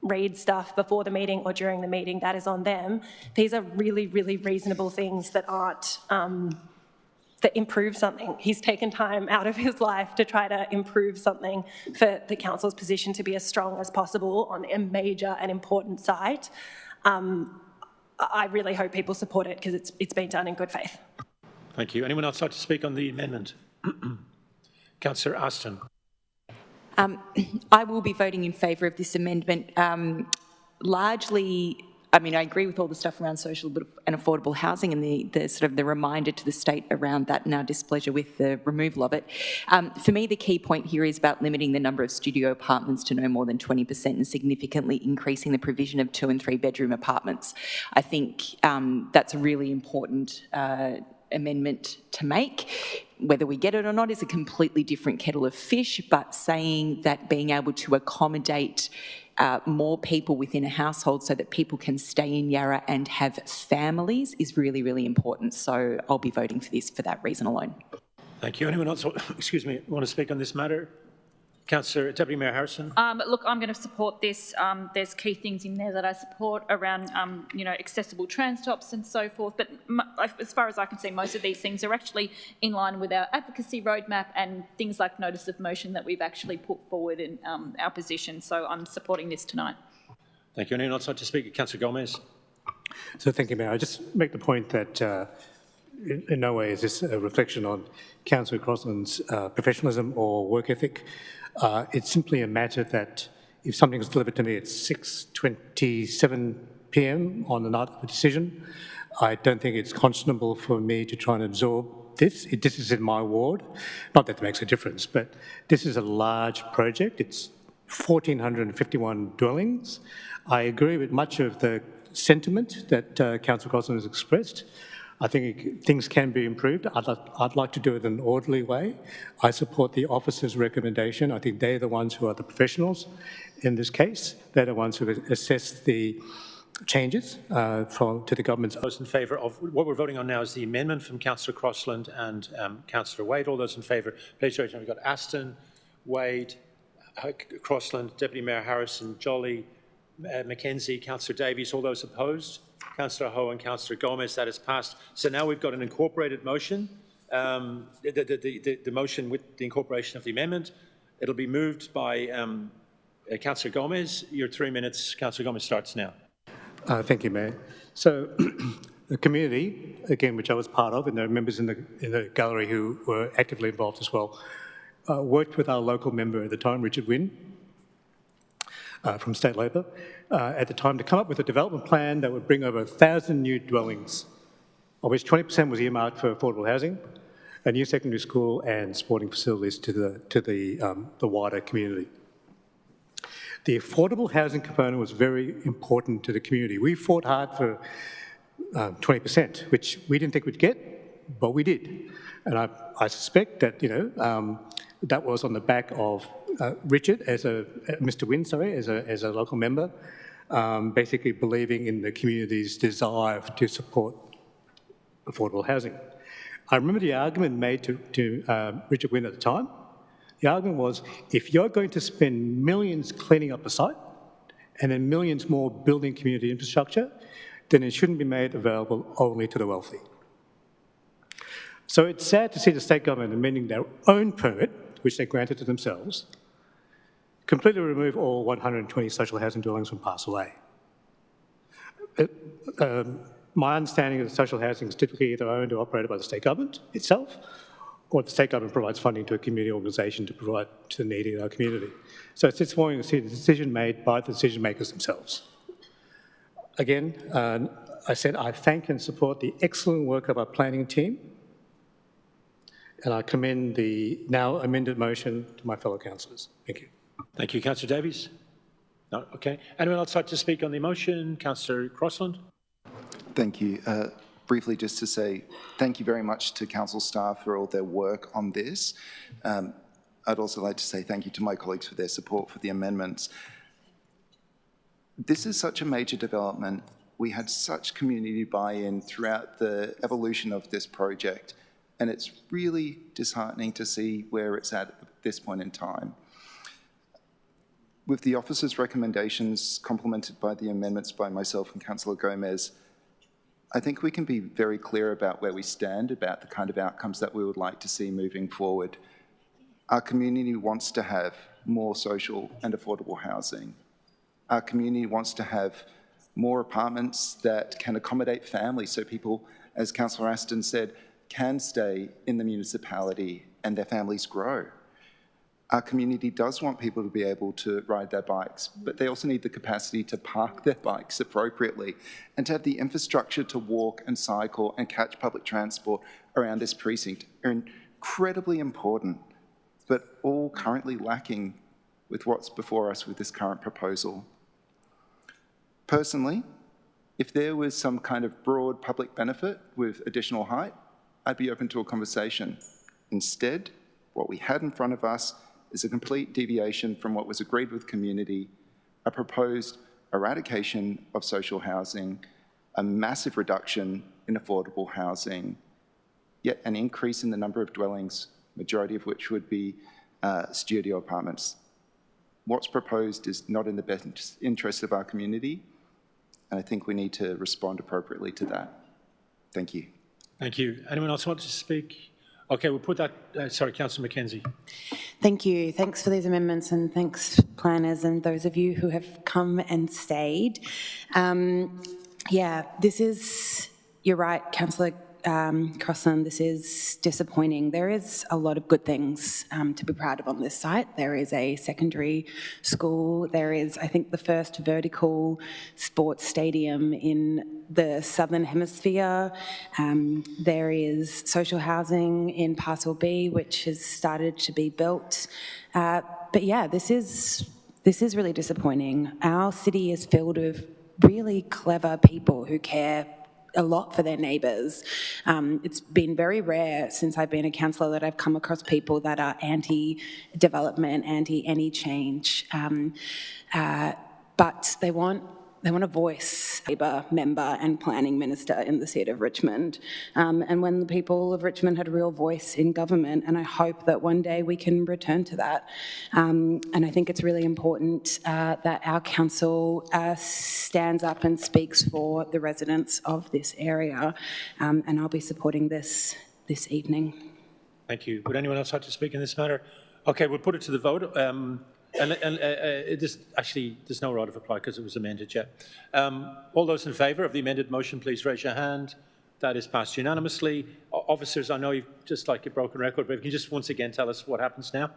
[SPEAKER 8] read stuff before the meeting or during the meeting, that is on them. These are really, really reasonable things that aren't that improve something. He's taken time out of his life to try to improve something for the council's position to be as strong as possible on a major and important site. I really hope people support it because it's been done in good faith.
[SPEAKER 1] Thank you. Anyone else like to speak on the amendment? Councillor Aston.
[SPEAKER 17] I will be voting in favour of this amendment. Largely, I mean, I agree with all the stuff around social and affordable housing and the sort of the reminder to the state around that and our displeasure with the removal of it. For me, the key point here is about limiting the number of studio apartments to no more than 20% and significantly increasing the provision of 2- and 3-bedroom apartments. I think that's a really important amendment to make. Whether we get it or not is a completely different kettle of fish, but saying that being able to accommodate more people within a household so that people can stay in Yarra and have families is really, really important. So I'll be voting for this for that reason alone.
[SPEAKER 1] Thank you. Anyone else, excuse me, want to speak on this matter? Councillor, Deputy Mayor Harrison.
[SPEAKER 13] Look, I'm going to support this. There's key things in there that I support around, you know, accessible tram stops and so forth. But as far as I can see, most of these things are actually in line with our advocacy roadmap and things like notice of motion that we've actually put forward in our position. So I'm supporting this tonight.
[SPEAKER 1] Thank you. Anyone else like to speak? Councillor Gomez.
[SPEAKER 3] So thank you, Mayor. I just make the point that in no way is this a reflection on Councillor Crossland's professionalism or work ethic. It's simply a matter that if something is delivered to me at 6:27 p.m. on the night of the decision, I don't think it's conscionable for me to try and absorb this. This is in my ward. Not that it makes a difference, but this is a large project. It's 1,451 dwellings. I agree with much of the sentiment that Councillor Crossland has expressed. I think things can be improved. I'd like to do it in an orderly way. I support the officer's recommendation. I think they're the ones who are the professionals in this case. They're the ones who assess the changes to the government's.
[SPEAKER 1] Those in favour of what we're voting on now is the amendment from Councillor Crossland and Councillor Wade. All those in favour, please raise your hand. We've got Aston, Wade, Crossland, Deputy Mayor Harrison, Jolly, Mackenzie, Councillor Davies. All those opposed? Councillor Ho and Councillor Gomez, that is passed. So now we've got an incorporated motion, the motion with the incorporation of the amendment. It'll be moved by Councillor Gomez. Your 3 minutes, Councillor Gomez, starts now.
[SPEAKER 3] Thank you, Mayor. So the community, again, which I was part of, and there are members in the gallery who were actively involved as well, worked with our local member at the time, Richard Wynne, from State Labor, at the time to come up with a development plan that would bring over 1,000 new dwellings, of which 20% was earmarked for affordable housing, a new secondary school and sporting facilities to the wider community. The affordable housing component was very important to the community. We fought hard for 20%, which we didn't think we'd get, but we did. And I suspect that, you know, that was on the back of Richard, Mr. Wynne, sorry, as a local member, basically believing in the community's desire to support affordable housing. I remember the argument made to Richard Wynne at the time. The argument was, if you're going to spend millions cleaning up the site and then millions more building community infrastructure, then it shouldn't be made available only to the wealthy. So it's sad to see the state government amending their own permit, which they granted to themselves, completely remove all 120 social housing dwellings from Parcel A. My understanding is that social housing is typically either owned or operated by the state government itself, or the state government provides funding to a community organisation to provide to the needy in our community. So it's disappointing to see the decision made by the decision makers themselves. Again, I said I thank and support the excellent work of our planning team, and I commend the now amended motion to my fellow councillors. Thank you.
[SPEAKER 1] Thank you. Councillor Davies? No? Okay. Anyone else like to speak on the motion? Councillor Crossland?
[SPEAKER 9] Thank you. Briefly, just to say thank you very much to council staff for all their work on this. I'd also like to say thank you to my colleagues for their support for the amendments. This is such a major development. We had such community buy-in throughout the evolution of this project, and it's really disheartening to see where it's at this point in time. With the officer's recommendations complemented by the amendments by myself and Councillor Gomez, I think we can be very clear about where we stand, about the kind of outcomes that we would like to see moving forward. Our community wants to have more social and affordable housing. Our community wants to have more apartments that can accommodate families so people, as Councillor Aston said, can stay in the municipality and their families grow. Our community does want people to be able to ride their bikes, but they also need the capacity to park their bikes appropriately and to have the infrastructure to walk and cycle and catch public transport around this precinct are incredibly important, but all currently lacking with what's before us with this current proposal. Personally, if there was some kind of broad public benefit with additional height, I'd be open to a conversation. Instead, what we had in front of us is a complete deviation from what was agreed with community, a proposed eradication of social housing, a massive reduction in affordable housing, yet an increase in the number of dwellings, majority of which would be studio apartments. What's proposed is not in the best interest of our community, and I think we need to respond appropriately to that. Thank you.
[SPEAKER 1] Thank you. Anyone else want to speak? Okay, we'll put that, sorry, Councillor Mackenzie.
[SPEAKER 18] Thank you. Thanks for these amendments, and thanks planners and those of you who have come and stayed. Yeah, this is, you're right, Councillor Crossland, this is disappointing. There is a lot of good things to be proud of on this site. There is a secondary school. There is, I think, the first vertical sports stadium in the Southern Hemisphere. There is social housing in Parcel B, which has started to be built. But yeah, this is really disappointing. Our city is filled with really clever people who care a lot for their neighbours. It's been very rare since I've been a councillor that I've come across people that are anti-development, anti-any change, but they want a voice, Labor member and planning minister in the seat of Richmond. And when the people of Richmond had a real voice in government, and I hope that one day we can return to that. And I think it's really important that our council stands up and speaks for the residents of this area. And I'll be supporting this evening. Thank you.
[SPEAKER 1] Would anyone else like to speak in this matter? Okay, we'll put it to the vote. There's no right of reply because it was amended yet. All those in favour of the amended motion, please raise your hand. That is passed unanimously. Officers, I know you've just like a broken record, but can you just once again tell us what happens now?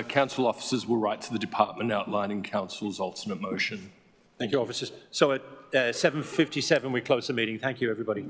[SPEAKER 16] Council officers will write to the department outlining council's alternate motion.
[SPEAKER 1] Thank you, officers. So at 7:57, we close the meeting. Thank you, everybody.